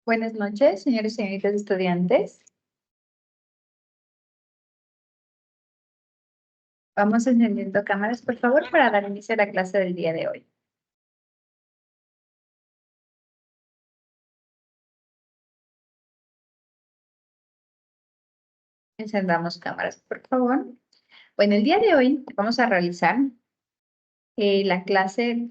Buenas noches, señores y señoritas estudiantes. Vamos encendiendo cámaras, por favor, para dar inicio a la clase del día de hoy. Encendamos cámaras, por favor. Bueno, el día de hoy vamos a realizar la clase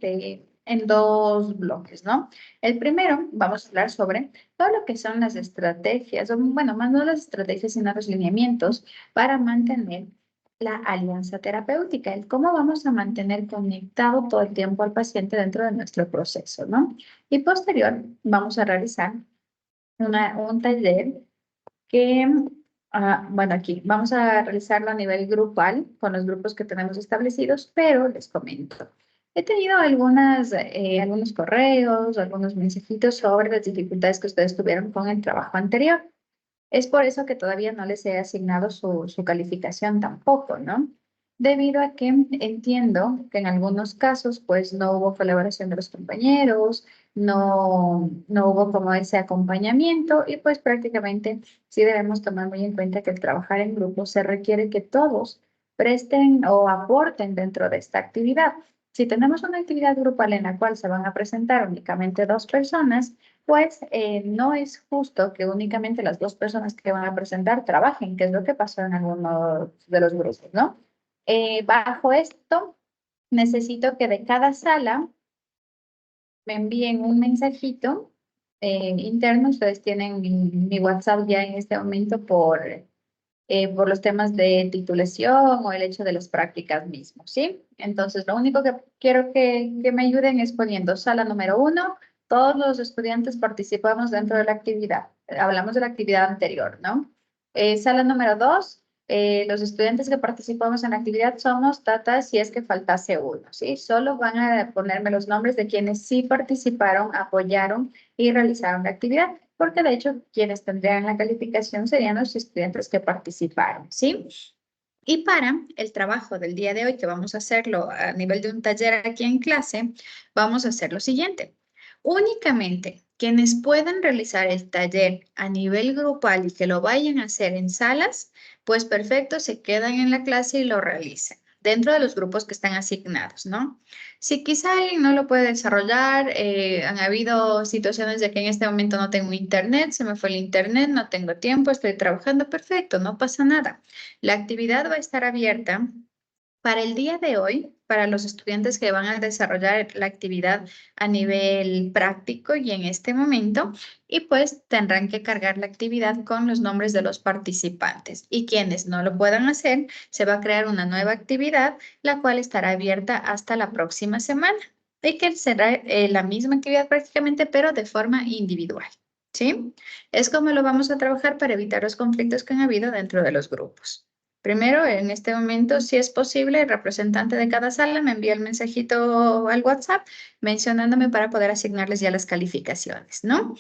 en dos bloques, ¿no? El primero, vamos a hablar sobre todo lo que son las estrategias, o bueno, más no las estrategias, sino los lineamientos para mantener la alianza terapéutica, el cómo vamos a mantener conectado todo el tiempo al paciente dentro de nuestro proceso, ¿no? Y posterior, vamos a realizar un taller que, bueno, aquí vamos a realizarlo a nivel grupal con los grupos que tenemos establecidos, pero les comento. He tenido algunos correos, algunos mensajitos sobre las dificultades que ustedes tuvieron con el trabajo anterior. Es por eso que todavía no les he asignado su calificación tampoco, ¿no? Debido a que entiendo que en algunos casos, pues, no hubo colaboración de los compañeros, no hubo como ese acompañamiento y pues prácticamente sí debemos tomar muy en cuenta que el trabajar en grupo se requiere que todos presten o aporten dentro de esta actividad. Si tenemos una actividad grupal en la cual se van a presentar únicamente dos personas, pues no es justo que únicamente las dos personas que van a presentar trabajen, que es lo que pasó en algunos de los grupos, ¿no? Bajo esto, necesito que de cada sala me envíen un mensajito interno. Ustedes tienen mi WhatsApp ya en este momento por los temas de titulación o el hecho de las prácticas mismos, ¿sí? Entonces, lo único que quiero que me ayuden es poniendo sala número 1. Todos los estudiantes participamos dentro de la actividad. Hablamos de la actividad anterior, ¿no? Sala número 2. Los estudiantes que participamos en la actividad somos tata si es que faltase uno, ¿sí? Solo van a ponerme los nombres de quienes sí participaron, apoyaron y realizaron la actividad, porque de hecho quienes tendrían la calificación serían los estudiantes que participaron, ¿sí? Y para el trabajo del día de hoy, que vamos a hacerlo a nivel de un taller aquí en clase, vamos a hacer lo siguiente. Únicamente quienes puedan realizar el taller a nivel grupal y que lo vayan a hacer en salas, pues perfecto, se quedan en la clase y lo realicen dentro de los grupos que están asignados, ¿no? Si quizá alguien no lo puede desarrollar, han habido situaciones de que en este momento no tengo internet, se me fue el internet, no tengo tiempo, estoy trabajando, perfecto, no pasa nada. La actividad va a estar abierta para el día de hoy, para los estudiantes que van a desarrollar la actividad a nivel práctico y en este momento, y pues tendrán que cargar la actividad con los nombres de los participantes. Y quienes no lo puedan hacer, se va a crear una nueva actividad, la cual estará abierta hasta la próxima semana y que será la misma actividad prácticamente, pero de forma individual. ¿Sí? Es como lo vamos a trabajar para evitar los conflictos que han habido dentro de los grupos. Primero, en este momento, si es posible, el representante de cada sala me envía el mensajito al WhatsApp mencionándome para poder asignarles ya las calificaciones, ¿no?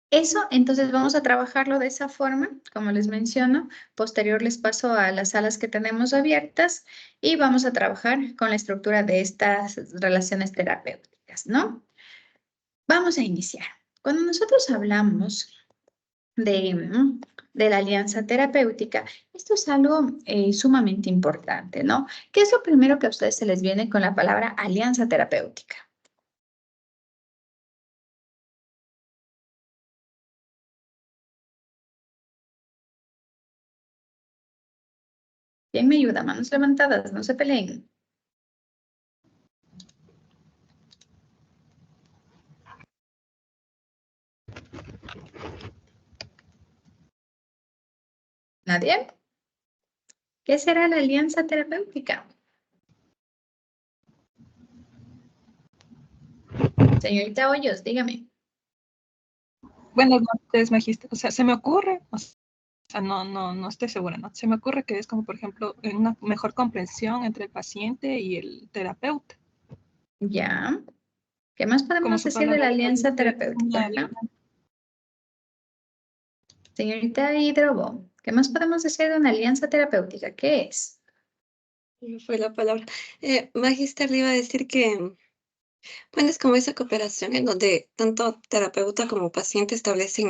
Eso, entonces vamos a trabajarlo de esa forma, como les menciono. Posterior les paso a las salas que tenemos abiertas y vamos a trabajar con la estructura de estas relaciones terapéuticas, ¿no? Vamos a iniciar. Cuando nosotros hablamos de la alianza terapéutica, esto es algo sumamente importante, ¿no? ¿Qué es lo primero que a ustedes se les viene con la palabra alianza terapéutica? ¿Quién me ayuda? Manos levantadas, no se peleen. ¿Nadie? ¿Qué será la alianza terapéutica? Señorita Hoyos, dígame. Buenas noches, magíster. O sea, se me ocurre, o sea, no estoy segura, ¿no? Se me ocurre que es como, por ejemplo, una mejor comprensión entre el paciente y el terapeuta. Ya. ¿Qué más Como podemos su decir forma de la de alianza referirse es terapéutica? una Ajá. Señorita Hidrobo, ¿qué más podemos decir de una alianza terapéutica? ¿Qué es? Fue la palabra. Magister, le iba a decir que Bueno, es como esa cooperación en donde tanto terapeuta como paciente establecen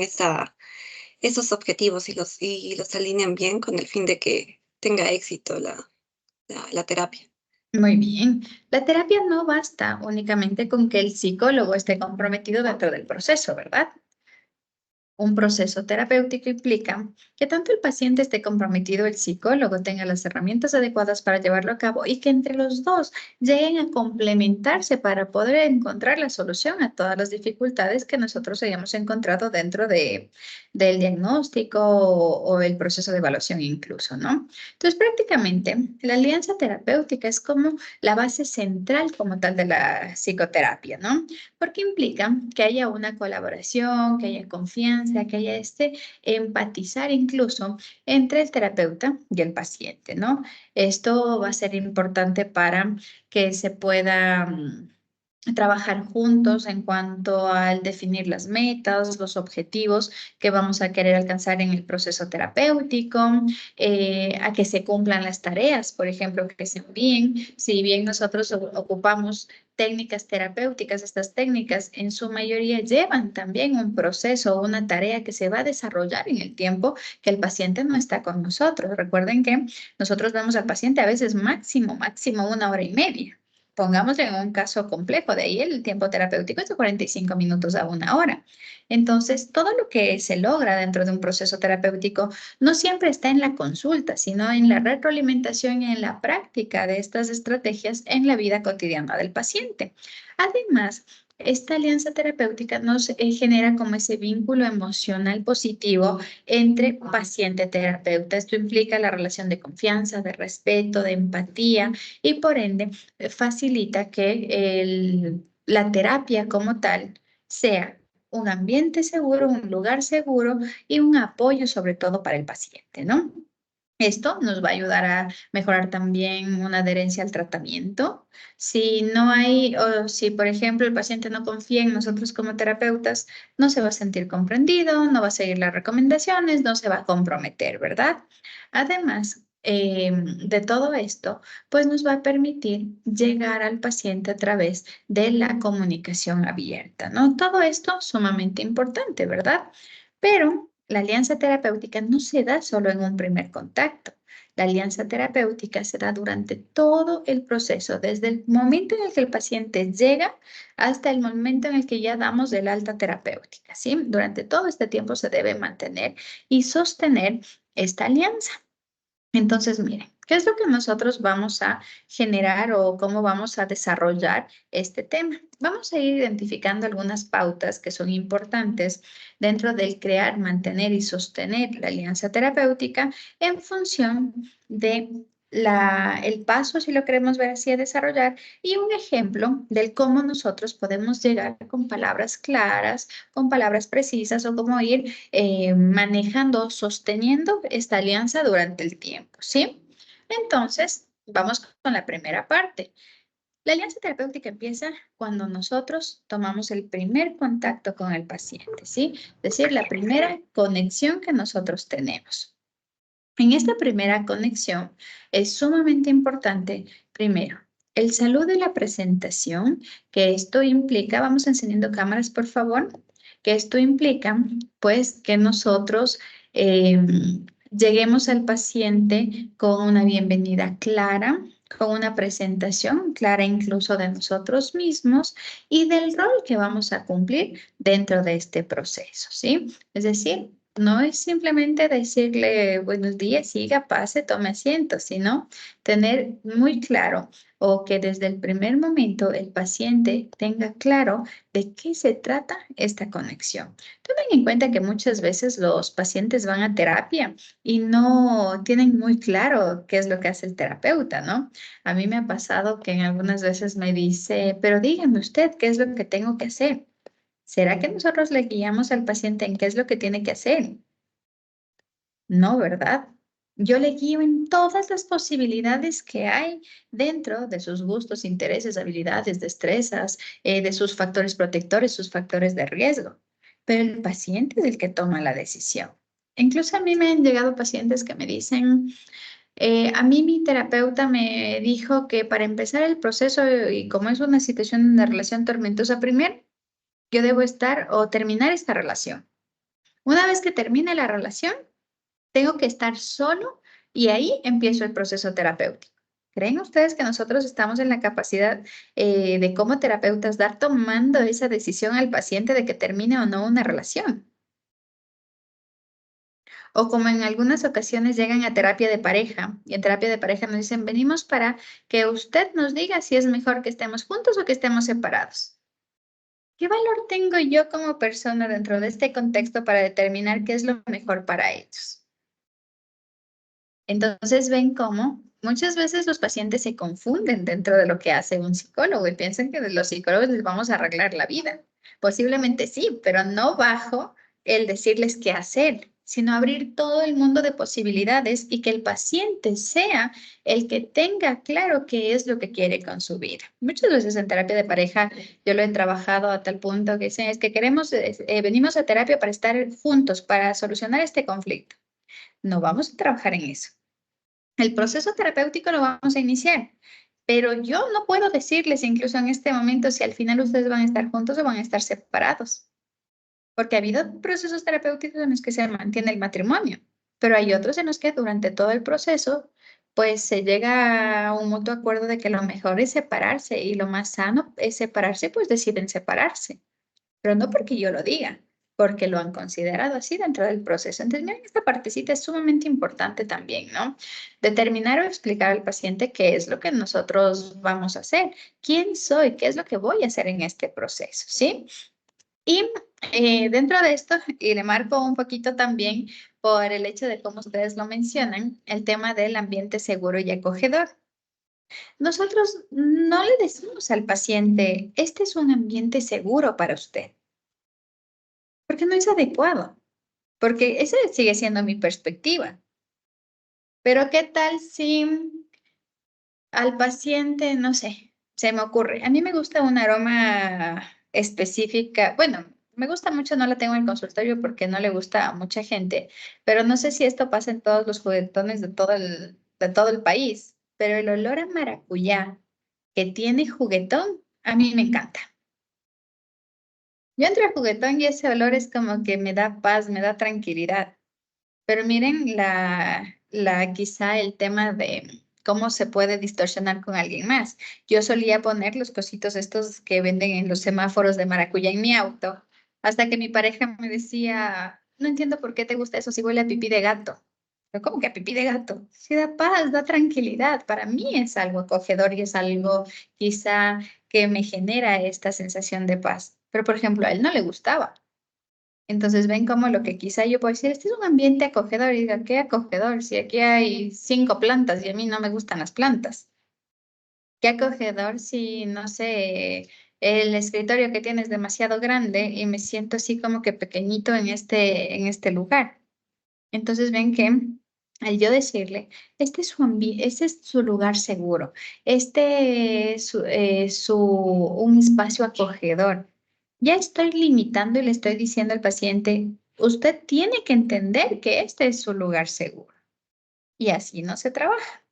esos objetivos y los alinean bien con el fin de que tenga éxito la terapia. Muy bien. La terapia no basta únicamente con que el psicólogo esté comprometido dentro del proceso, ¿verdad? Un proceso terapéutico implica que tanto el paciente esté comprometido, el psicólogo tenga las herramientas adecuadas para llevarlo a cabo y que entre los dos lleguen a complementarse para poder encontrar la solución a todas las dificultades que nosotros hayamos encontrado dentro del diagnóstico o el proceso de evaluación incluso, ¿no? Entonces, prácticamente la alianza terapéutica es como la base central como tal de la psicoterapia, ¿no? Porque implica que haya una colaboración, que haya confianza, que haya este empatizar incluso entre el terapeuta y el paciente, ¿no? Esto va a ser importante para que se pueda trabajar juntos en cuanto al definir las metas, los objetivos que vamos a querer alcanzar en el proceso terapéutico, a que se cumplan las tareas, por ejemplo, que se envíen. Si bien nosotros ocupamos técnicas terapéuticas, estas técnicas en su mayoría llevan también un proceso, una tarea que se va a desarrollar en el tiempo que el paciente no está con nosotros. Recuerden que nosotros vemos al paciente a veces máximo 1 hora y media. Pongámosle en un caso complejo, de ahí el tiempo terapéutico es de 45 minutos a 1 hora. Entonces, todo lo que se logra dentro de un proceso terapéutico no siempre está en la consulta, sino en la retroalimentación y en la práctica de estas estrategias en la vida cotidiana del paciente. Además, esta alianza terapéutica nos genera como ese vínculo emocional positivo entre paciente-terapeuta. Esto implica la relación de confianza, de respeto, de empatía y por ende facilita que la terapia como tal sea un ambiente seguro, un lugar seguro y un apoyo sobre todo para el paciente, ¿no? Esto nos va a ayudar a mejorar también una adherencia al tratamiento. Si no hay, o si por ejemplo el paciente no confía en nosotros como terapeutas, no se va a sentir comprendido, no va a seguir las recomendaciones, no se va a comprometer, ¿verdad? Además, de todo esto, pues nos va a permitir llegar al paciente a través de la comunicación abierta, ¿no? Todo esto sumamente importante, ¿verdad? Pero la alianza terapéutica no se da solo en un primer contacto. La alianza terapéutica se da durante todo el proceso, desde el momento en el que el paciente llega hasta el momento en el que ya damos el alta terapéutica, ¿sí? Durante todo este tiempo se debe mantener y sostener esta alianza. Entonces, miren, ¿qué es lo que nosotros vamos a generar o cómo vamos a desarrollar este tema? Vamos a ir identificando algunas pautas que son importantes dentro del crear, mantener y sostener la alianza terapéutica en función de el paso, si lo queremos ver así, a desarrollar y un ejemplo del cómo nosotros podemos llegar con palabras claras, con palabras precisas o cómo ir manejando, sosteniendo esta alianza durante el tiempo, ¿sí? Entonces, vamos con la primera parte. La alianza terapéutica empieza cuando nosotros tomamos el primer contacto con el paciente, ¿sí? Es decir, la primera conexión que nosotros tenemos. En esta primera conexión es sumamente importante, primero, el saludo de la presentación, que esto implica, vamos encendiendo cámaras, por favor, que esto implica, pues, que nosotros lleguemos al paciente con una bienvenida clara, con una presentación clara incluso de nosotros mismos y del rol que vamos a cumplir dentro de este proceso, ¿sí? Es decir, no es simplemente decirle buenos días, siga, pase, tome asiento, sino tener muy claro o que desde el primer momento el paciente tenga claro de qué se trata esta conexión. Tomen en cuenta que muchas veces los pacientes van a terapia y no tienen muy claro qué es lo que hace el terapeuta, ¿no? A mí me ha pasado que en algunas veces me dice, pero dígame usted qué es lo que tengo que hacer. ¿Será que nosotros le guiamos al paciente en qué es lo que tiene que hacer? No, ¿verdad? Yo le guío en todas las posibilidades que hay dentro de sus gustos, intereses, habilidades, destrezas, de sus factores protectores, sus factores de riesgo. Pero el paciente es el que toma la decisión. Incluso a mí me han llegado pacientes que me dicen, A mí mi terapeuta me dijo que para empezar el proceso, y como es una situación de relación tormentosa, primero yo debo estar o terminar esta relación. Una vez que termine la relación, tengo que estar solo y ahí empiezo el proceso terapéutico. ¿Creen ustedes que nosotros estamos en la capacidad de como terapeutas dar tomando esa decisión al paciente de que termine o no una relación? O como en algunas ocasiones llegan a terapia de pareja y en terapia de pareja nos dicen, venimos para que usted nos diga si es mejor que estemos juntos o que estemos separados. ¿Qué valor tengo yo como persona dentro de este contexto para determinar qué es lo mejor para ellos? Entonces ven cómo muchas veces los pacientes se confunden dentro de lo que hace un psicólogo y piensan que de los psicólogos les vamos a arreglar la vida. Posiblemente sí, pero no bajo el decirles qué hacer, sino abrir todo el mundo de posibilidades y que el paciente sea el que tenga claro qué es lo que quiere con su vida. Muchas veces en terapia de pareja yo lo he trabajado a tal punto que dicen, es que queremos, venimos a terapia para estar juntos, para solucionar este conflicto. No vamos a trabajar en eso. El proceso terapéutico lo vamos a iniciar, pero yo no puedo decirles incluso en este momento si al final ustedes van a estar juntos o van a estar separados, porque ha habido procesos terapéuticos en los que se mantiene el matrimonio, pero hay otros en los que durante todo el proceso, pues se llega a un mutuo acuerdo de que lo mejor es separarse y lo más sano es separarse, pues deciden separarse, pero no porque yo lo diga, porque lo han considerado así dentro del proceso. Entonces, miren, esta partecita es sumamente importante también, ¿no? Determinar o explicar al paciente qué es lo que nosotros vamos a hacer, quién soy, qué es lo que voy a hacer en este proceso, ¿sí? Y dentro de esto, y le marco un poquito también por el hecho de cómo ustedes lo mencionan, el tema del ambiente seguro y acogedor. Nosotros no le decimos al paciente, este es un ambiente seguro para usted porque no es adecuado, porque esa sigue siendo mi perspectiva. Pero ¿qué tal si al paciente, no sé, se me ocurre, a mí me gusta un aroma específica, bueno, me gusta mucho, no la tengo en el consultorio porque no le gusta a mucha gente, pero no sé si esto pasa en todos los juguetones de todo el país, pero el olor a maracuyá que tiene juguetón, a mí me encanta. Yo entre el juguetón y ese olor es como que me da paz, me da tranquilidad. Pero miren quizá el tema de cómo se puede distorsionar con alguien más. Yo solía poner los cositos estos que venden en los semáforos de maracuyá en mi auto, hasta que mi pareja me decía, no entiendo por qué te gusta eso si huele a pipí de gato. Pero ¿cómo que a pipí de gato? Sí da paz, da tranquilidad. Para mí es algo acogedor y es algo quizá que me genera esta sensación de paz. Pero, por ejemplo, a él no le gustaba. Entonces ven como lo que quizá yo puedo decir, este es un ambiente acogedor, y diga, ¿qué acogedor? Si aquí hay 5 plantas y a mí no me gustan las plantas. ¿Qué acogedor si, no sé, el escritorio que tienes es demasiado grande y me siento así como que pequeñito en este lugar? Entonces ven que al yo decirle, este es su lugar seguro, este es un espacio acogedor. Ya estoy limitando y le estoy diciendo al paciente, usted tiene que entender que este es su lugar seguro. Y así no se trabaja.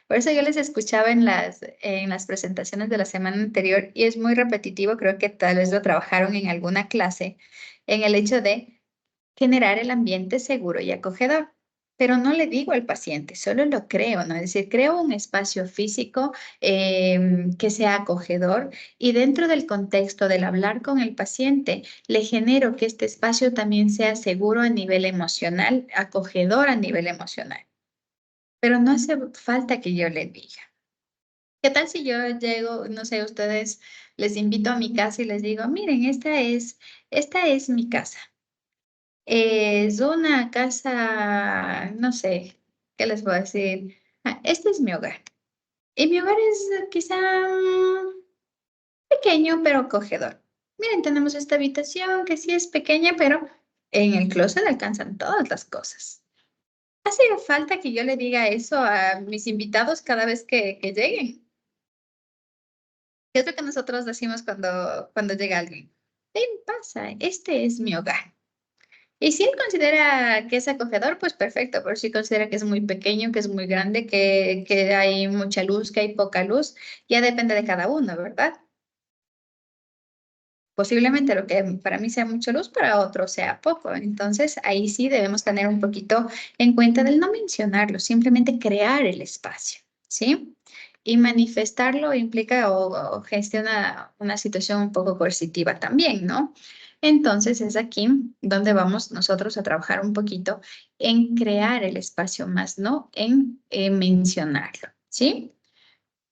Por eso yo les escuchaba en las presentaciones de la semana anterior y es muy repetitivo, creo que tal vez lo trabajaron en alguna clase, en el hecho de generar el ambiente seguro y acogedor. Pero no le digo al paciente, solo lo creo, ¿no? Es decir, creo un espacio físico que sea acogedor y dentro del contexto del hablar con el paciente, le genero que este espacio también sea seguro a nivel emocional, acogedor a nivel emocional. Pero no hace falta que yo le diga. ¿Qué tal si yo llego, no sé, ustedes les invito a mi casa y les digo, miren, esta es mi casa. Es una casa, no sé, ¿qué les puedo decir? Este es mi hogar. Y mi hogar es quizá pequeño, pero acogedor. Miren, tenemos esta habitación que sí es pequeña, pero en el closet alcanzan todas las cosas. ¿Hace falta que yo le diga eso a mis invitados cada vez que lleguen? ¿Qué es lo que nosotros decimos cuando llega alguien? Ven, pasa, este es mi hogar. Y si él considera que es acogedor, pues perfecto, pero si considera que es muy pequeño, que es muy grande, que hay mucha luz, que hay poca luz, ya depende de cada uno, ¿verdad? Posiblemente lo que para mí sea mucha luz, para otro sea poco. Entonces, ahí sí debemos tener un poquito en cuenta del no mencionarlo, simplemente crear el espacio, ¿sí? Y manifestarlo implica o gestiona una situación un poco coercitiva también, ¿no? Entonces, es aquí donde vamos nosotros a trabajar un poquito en crear el espacio más, no en mencionarlo, ¿sí?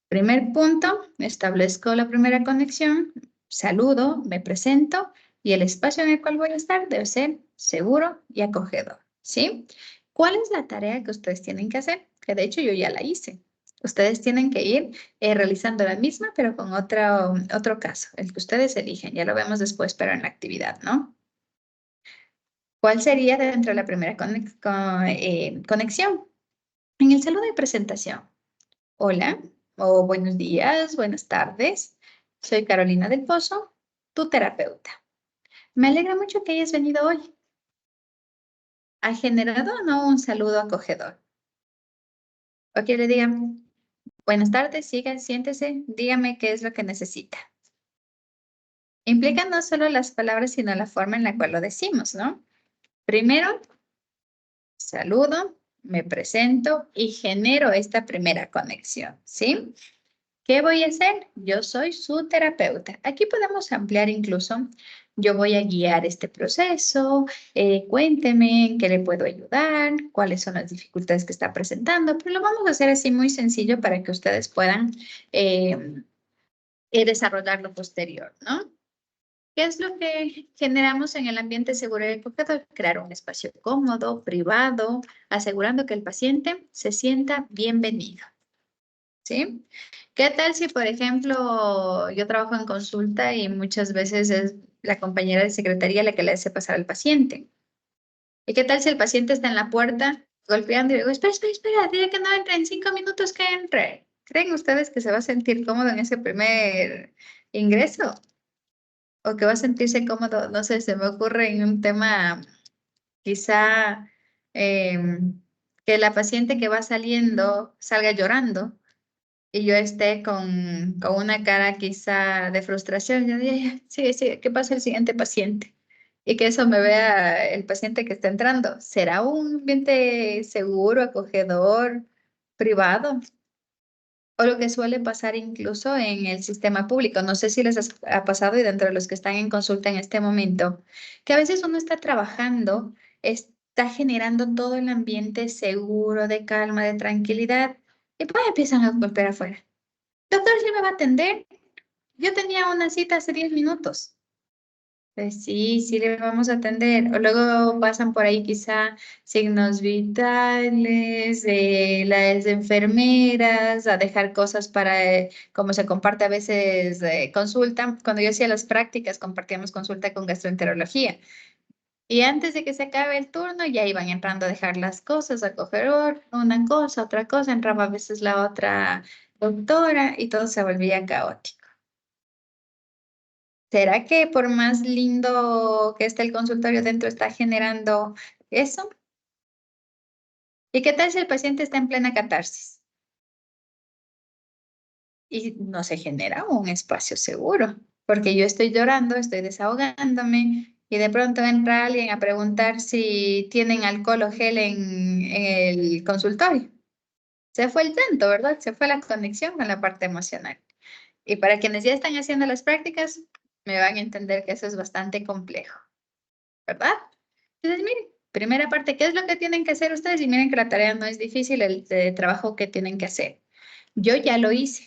Primer punto, establezco la primera conexión, saludo, me presento y el espacio en el cual voy a estar debe ser seguro y acogedor, ¿sí? ¿Cuál es la tarea que ustedes tienen que hacer? Que de hecho yo ya la hice. Ustedes tienen que ir realizando la misma, pero con otro caso, el que ustedes eligen. Ya lo vemos después, pero en la actividad, ¿no? ¿Cuál sería dentro de la primera conexión? En el saludo de presentación. Hola, o buenos días, buenas tardes. Soy Carolina del Pozo, tu terapeuta. Me alegra mucho que hayas venido hoy. ¿Ha generado o no un saludo acogedor? O que le digan, buenas tardes, siga, siéntese, dígame qué es lo que necesita. Implica no solo las palabras, sino la forma en la cual lo decimos, ¿no? Primero, saludo, me presento y genero esta primera conexión, ¿sí? ¿Qué voy a hacer? Yo soy su terapeuta. Aquí podemos ampliar incluso. Yo voy a guiar este proceso. Cuénteme en qué le puedo ayudar, cuáles son las dificultades que está presentando, pero lo vamos a hacer así muy sencillo para que ustedes puedan eh, desarrollar lo posterior, ¿no? ¿Qué es lo que generamos en el ambiente seguro y acogedor? Crear un espacio cómodo, privado, asegurando que el paciente se sienta bienvenido. ¿Sí? ¿Qué tal si, por ejemplo, yo trabajo en consulta y muchas veces es la compañera de secretaría la que le hace pasar al paciente? ¿Y qué tal si el paciente está en la puerta golpeando y digo, espera, espera, espera, dile que no entre, en 5 minutos que entre? ¿Creen ustedes que se va a sentir cómodo en ese primer ingreso? ¿O que va a sentirse cómodo? No sé, se me ocurre en un tema quizá que la paciente que va saliendo salga llorando y yo esté con una cara quizá de frustración, yo diría, sí, sí, ¿qué pasa el siguiente paciente? Y que eso me vea el paciente que está entrando. ¿Será un ambiente seguro, acogedor, privado? O lo que suele pasar incluso en el sistema público. No sé si les ha pasado y dentro de los que están en consulta en este momento, que a veces uno está trabajando, está generando todo el ambiente seguro, de calma, de tranquilidad, y pues empiezan a golpear afuera. Doctor, ¿sí me va a atender? Yo tenía una cita hace 10 minutos. Pues sí, sí le vamos a atender. O luego pasan por ahí quizá signos vitales, las enfermeras, a dejar cosas para, como se comparte a veces, consulta. Cuando yo hacía las prácticas, compartíamos consulta con gastroenterología. Y antes de que se acabe el turno, ya iban entrando a dejar las cosas, a coger una cosa, otra cosa, entraba a veces la otra doctora y todo se volvía caótico. ¿Será que por más lindo que esté el consultorio dentro está generando eso? ¿Y qué tal si el paciente está en plena catarsis? Y no se genera un espacio seguro, porque yo estoy llorando, estoy desahogándome y de pronto entra alguien a preguntar si tienen alcohol o gel en el consultorio. Se fue el llanto, ¿verdad? Se fue la conexión con la parte emocional. Y para quienes ya están haciendo las prácticas, me van a entender que eso es bastante complejo, ¿verdad? Entonces, miren, primera parte, ¿qué es lo que tienen que hacer ustedes? Y miren que la tarea no es difícil, el trabajo que tienen que hacer. Yo ya lo hice.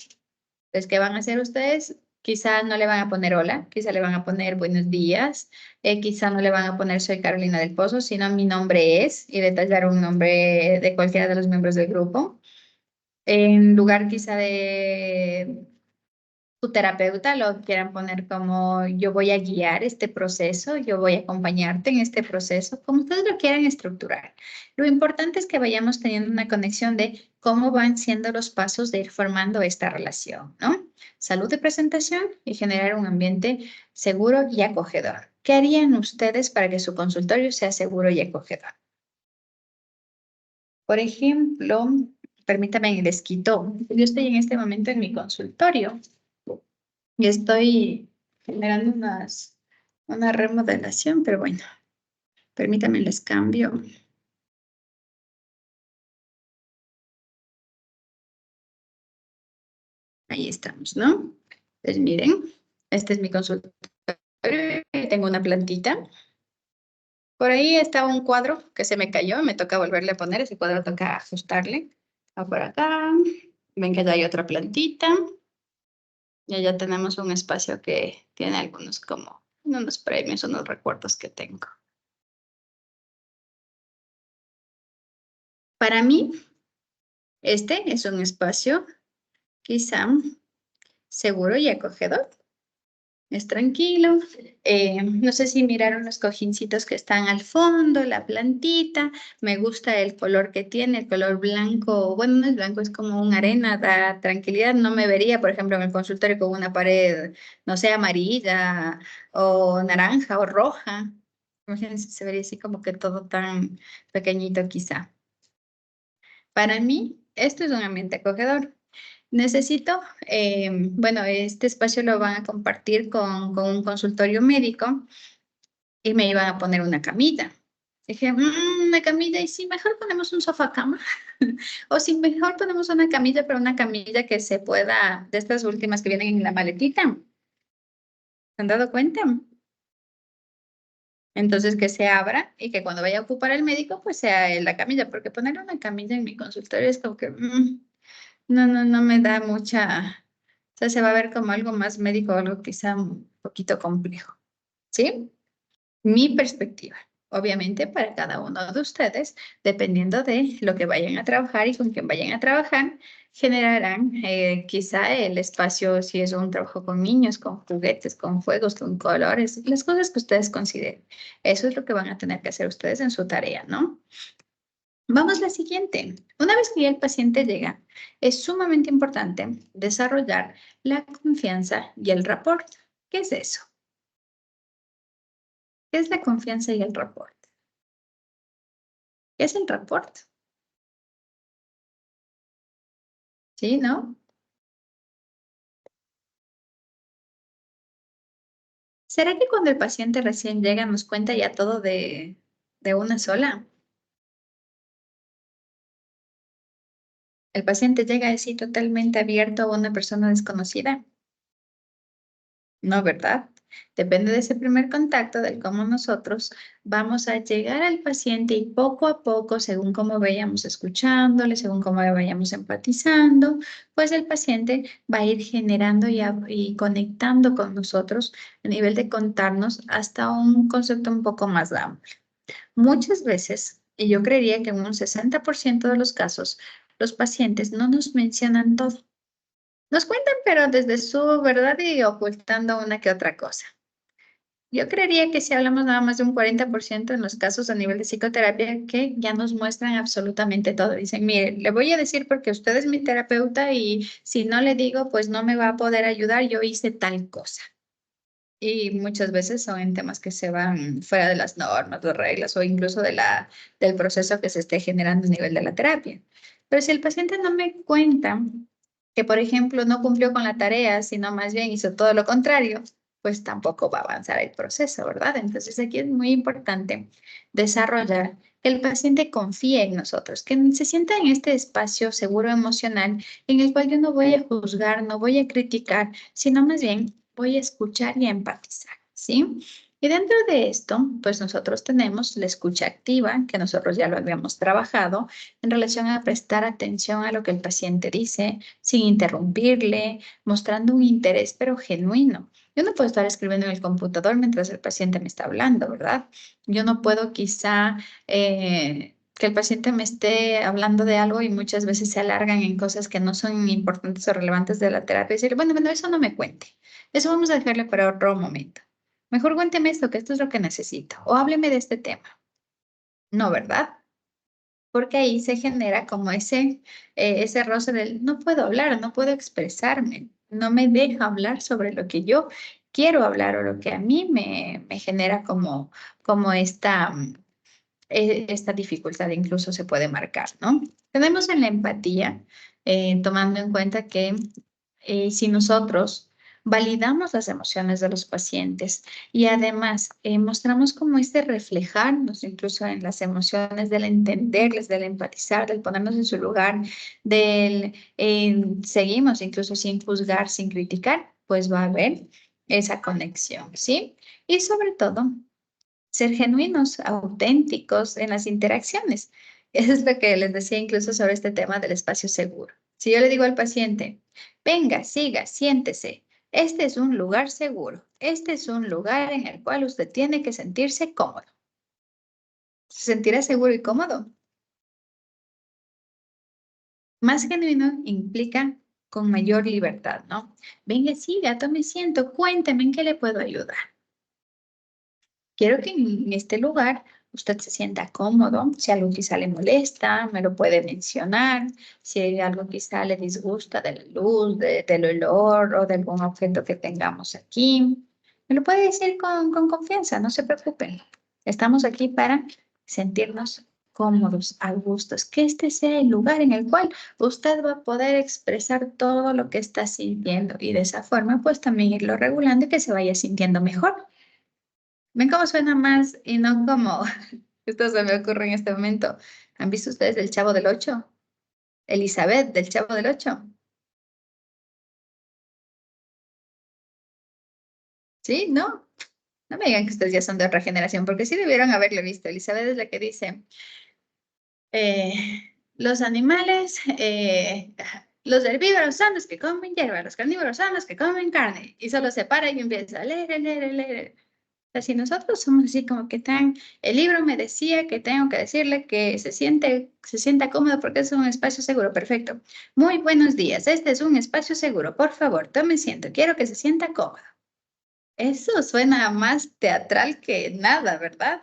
Entonces, ¿qué van a hacer ustedes? Quizá no le van a poner hola, quizá le van a poner buenos días, quizá no le van a poner soy Carolina del Pozo, sino mi nombre es, y detallar un nombre de cualquiera de los miembros del grupo. En lugar quizá de tu terapeuta, lo quieran poner como yo voy a guiar este proceso, yo voy a acompañarte en este proceso, como ustedes lo quieran estructurar. Lo importante es que vayamos teniendo una conexión de cómo van siendo los pasos de ir formando esta relación, ¿no? salud de presentación y generar un ambiente seguro y acogedor. ¿Qué harían ustedes para que su consultorio sea seguro y acogedor? Por ejemplo, permítame, les quito. Yo estoy en este momento en mi consultorio y estoy generando una remodelación, pero bueno, permítame, les cambio. Ahí estamos, ¿no? Pues miren, este es mi consultorio. Tengo una plantita. Por ahí estaba un cuadro que se me cayó, me toca volverle a poner, ese cuadro toca ajustarle. Va por acá, ven que ya hay otra plantita. Y allá tenemos un espacio que tiene algunos como unos premios, unos recuerdos que tengo. Para mí, este es un espacio quizá seguro y acogedor. Es tranquilo. No sé si miraron los cojincitos que están al fondo, la plantita. Me gusta el color que tiene, el color blanco. Bueno, no es blanco, es como una arena, da tranquilidad. No me vería, por ejemplo, en el consultorio con una pared, no sé, amarilla o naranja o roja. Imagínense, se vería así como que todo tan pequeñito quizá. Para mí, esto es un ambiente acogedor. Necesito, bueno, este espacio lo van a compartir con un consultorio médico y me iban a poner una camilla. Dije, una camilla, y si mejor ponemos un sofá cama, o si mejor ponemos una camilla, pero una camilla que se pueda, de estas últimas que vienen en la maletita. ¿Se han dado cuenta? Entonces que se abra y que cuando vaya a ocupar el médico, pues sea en la camilla, porque poner una camilla en mi consultorio es como que, no me da mucha, o sea, se va a ver como algo más médico, algo quizá un poquito complejo, ¿sí? Mi perspectiva. Obviamente para cada uno de ustedes, dependiendo de lo que vayan a trabajar y con quién vayan a trabajar, generarán quizá el espacio, si es un trabajo con niños, con juguetes, con juegos, con colores, las cosas que ustedes consideren. Eso es lo que van a tener que hacer ustedes en su tarea, ¿no? Vamos a la siguiente. Una vez que ya el paciente llega, es sumamente importante desarrollar la confianza y el rapport. ¿Qué es eso? ¿Qué es la confianza y el rapport? ¿Qué es el rapport? ¿Sí, no? ¿Será que cuando el paciente recién llega nos cuenta ya todo de una sola? ¿El paciente llega así totalmente abierto a una persona desconocida? No, ¿verdad? Depende de ese primer contacto, del cómo nosotros vamos a llegar al paciente y poco a poco, según cómo vayamos escuchándole, según cómo vayamos empatizando, pues el paciente va a ir generando y conectando con nosotros a nivel de contarnos hasta un concepto un poco más amplio. Muchas veces, y yo creería que en un 60% de los casos, los pacientes no nos mencionan todo. Nos cuentan, pero desde su verdad y ocultando una que otra cosa. Yo creería que si hablamos nada más de un 40% en los casos a nivel de psicoterapia, que ya nos muestran absolutamente todo. Dicen, mire, le voy a decir porque usted es mi terapeuta y si no le digo, pues no me va a poder ayudar, yo hice tal cosa. Y muchas veces son en temas que se van fuera de las normas, de reglas o incluso del proceso que se esté generando a nivel de la terapia. Pero si el paciente no me cuenta que, por ejemplo, no cumplió con la tarea, sino más bien hizo todo lo contrario, pues tampoco va a avanzar el proceso, ¿verdad? Entonces aquí es muy importante desarrollar que el paciente confíe en nosotros, que se sienta en este espacio seguro emocional en el cual yo no voy a juzgar, no voy a criticar, sino más bien voy a escuchar y a empatizar, ¿sí? Y dentro de esto, pues nosotros tenemos la escucha activa, que nosotros ya lo habíamos trabajado, en relación a prestar atención a lo que el paciente dice, sin interrumpirle, mostrando un interés, pero genuino. Yo no puedo estar escribiendo en el computador mientras el paciente me está hablando, ¿verdad? Yo no puedo quizá que el paciente me esté hablando de algo y muchas veces se alargan en cosas que no son importantes o relevantes de la terapia y decirle, bueno, eso no me cuente. Eso vamos a dejarle para otro momento. Mejor cuénteme esto, que esto es lo que necesito. O hábleme de este tema. No, ¿verdad? Porque ahí se genera como ese roce del no puedo hablar, no puedo expresarme. no me deja hablar sobre lo que yo quiero hablar o lo que a mí me genera como esta dificultad incluso se puede marcar, ¿no? Tenemos en la empatía, tomando en cuenta que si nosotros validamos las emociones de los pacientes y además mostramos como este reflejarnos incluso en las emociones, del entenderles, del empatizar, del ponernos en su lugar, del seguimos incluso sin juzgar, sin criticar, pues va a haber esa conexión, ¿sí? Y sobre todo, ser genuinos, auténticos en las interacciones. Eso es lo que les decía incluso sobre este tema del espacio seguro. Si yo le digo al paciente, venga, siga, siéntese, este es un lugar seguro, este es un lugar en el cual usted tiene que sentirse cómodo. ¿Se sentirá seguro y cómodo? Más genuino implica con mayor libertad, ¿no? Venga, siga, tome asiento, cuénteme en qué le puedo ayudar. Quiero que en este lugar usted se sienta cómodo. Si algo quizá le molesta, me lo puede mencionar. Si hay algo quizá le disgusta de la luz, del olor o de algún objeto que tengamos aquí, me lo puede decir con confianza, no se preocupen. Estamos aquí para sentirnos cómodos, a gustos, que este sea el lugar en el cual usted va a poder expresar todo lo que está sintiendo y de esa forma pues también irlo regulando y que se vaya sintiendo mejor. ¿Ven cómo suena más y no como esto se me ocurre en este momento? ¿Han visto ustedes el Chavo del Ocho? Elizabeth del Chavo del Ocho. ¿Sí? ¿No? No me digan que ustedes ya son de otra generación, porque sí debieron haberlo visto. Elizabeth es la que dice, los animales, los herbívoros son los que comen hierba, los carnívoros son los que comen carne. Y solo se para y empieza a leer, leer, leer. Sea, si nosotros somos así como que tan, el libro me decía que tengo que decirle que se sienta cómodo porque es un espacio seguro. Perfecto. Muy buenos días. Este es un espacio seguro. Por favor, tome asiento. Quiero que se sienta cómodo. Eso suena más teatral que nada, ¿verdad?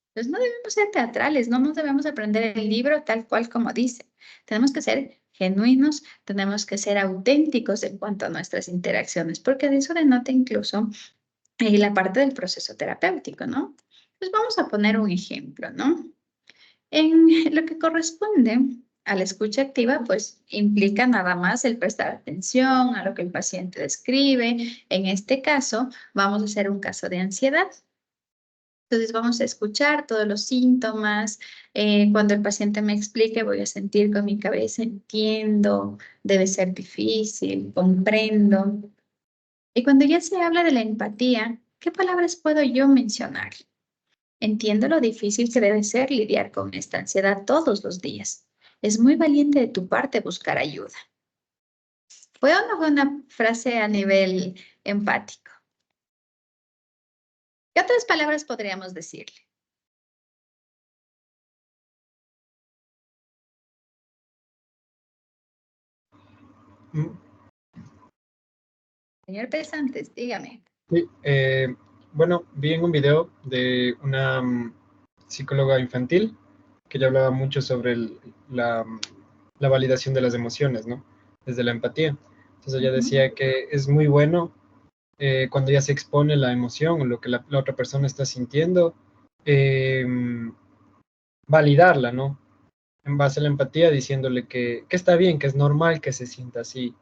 Entonces no debemos ser teatrales, no nos debemos aprender el libro tal cual como dice. Tenemos que ser genuinos, tenemos que ser auténticos en cuanto a nuestras interacciones, porque de eso denota incluso y la parte del proceso terapéutico, ¿no? Pues vamos a poner un ejemplo, ¿no? En lo que corresponde a la escucha activa, pues implica nada más el prestar atención a lo que el paciente describe. En este caso, vamos a hacer un caso de ansiedad. Entonces vamos a escuchar todos los síntomas. Cuando el paciente me explique, voy a sentir con mi cabeza, entiendo, debe ser difícil, comprendo. Y cuando ya se habla de la empatía, ¿qué palabras puedo yo mencionar? Entiendo lo difícil que debe ser lidiar con esta ansiedad todos los días. Es muy valiente de tu parte buscar ayuda. ¿Fue o no fue una frase a nivel empático? ¿Qué otras palabras podríamos decirle? Mm, Señor Pesantes, dígame. sí, bueno, vi en un video de una psicóloga infantil que ya hablaba mucho sobre la validación de las emociones, ¿no? Desde la empatía. Entonces ella decía que es muy bueno cuando ya se expone la emoción o lo que la otra persona está sintiendo, eh, validarla, ¿no? En base a la empatía, diciéndole que está bien, que es normal que se sienta así,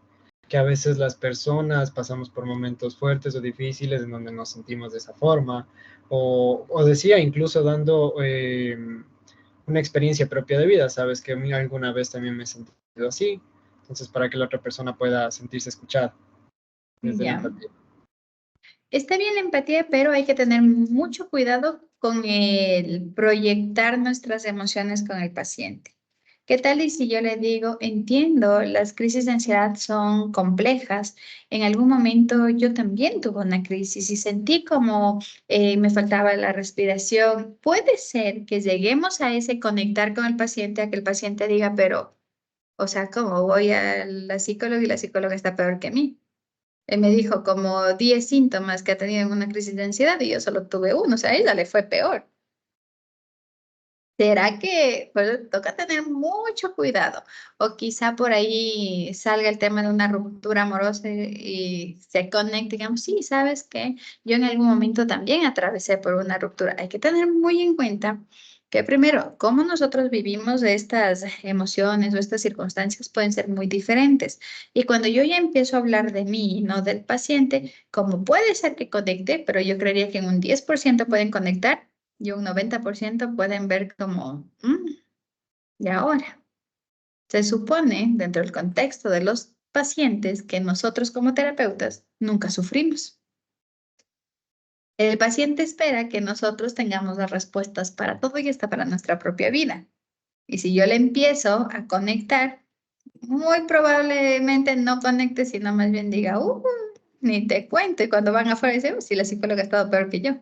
que a veces las personas pasamos por momentos fuertes o difíciles en donde nos sentimos de esa forma, o decía incluso dando una experiencia propia de vida, sabes que a mí alguna vez también me he sentido así, entonces para que la otra persona pueda sentirse escuchada desde la Ya. empatía. Está bien la empatía, pero hay que tener mucho cuidado con el proyectar nuestras emociones con el paciente. ¿Qué tal y si yo le digo, entiendo, las crisis de ansiedad son complejas? En algún momento yo también tuve una crisis y sentí como me faltaba la respiración. Puede ser que lleguemos a ese conectar con el paciente, a que el paciente diga, pero, o sea, ¿cómo voy a la psicóloga y la psicóloga está peor que mí? Me dijo como 10 síntomas que ha tenido en una crisis de ansiedad y yo solo tuve uno, o sea, a ella le fue peor. ¿Será que pues, toca tener mucho cuidado? O quizá por ahí salga el tema de una ruptura amorosa y se conecte, digamos, sí, ¿sabes qué? Yo en algún momento también atravesé por una ruptura. Hay que tener muy en cuenta que primero, cómo nosotros vivimos estas emociones o estas circunstancias pueden ser muy diferentes. Y cuando yo ya empiezo a hablar de mí y no del paciente, como puede ser que conecte, pero yo creería que en un 10% pueden conectar y un 90% pueden ver como, ¿y ahora? Se supone, dentro del contexto de los pacientes, que nosotros como terapeutas nunca sufrimos. El paciente espera que nosotros tengamos las respuestas para todo y hasta para nuestra propia vida. Y si yo le empiezo a conectar, muy probablemente no conecte, sino más bien diga, ni te cuento. Y cuando van afuera dicen, si la psicóloga ha estado peor que yo.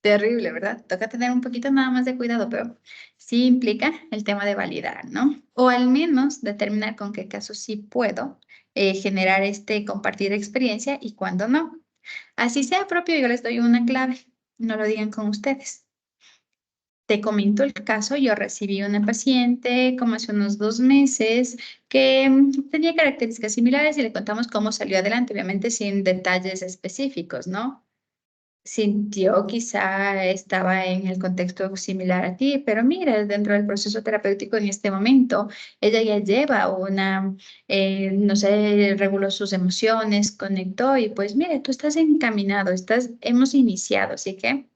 Terrible, ¿verdad? Toca tener un poquito nada más de cuidado, pero sí implica el tema de validar, ¿no? O al menos determinar con qué casos sí puedo generar compartir experiencia y cuándo no. Así sea propio, yo les doy una clave, no lo digan con ustedes. Te comento el caso, yo recibí una paciente como hace unos 2 meses que tenía características similares y le contamos cómo salió adelante, obviamente sin detalles específicos, ¿no? Sintió quizá estaba en el contexto similar a ti, pero mira, dentro del proceso terapéutico en este momento, ella ya lleva no sé, reguló sus emociones, conectó y pues mire, tú estás encaminado, hemos iniciado, así que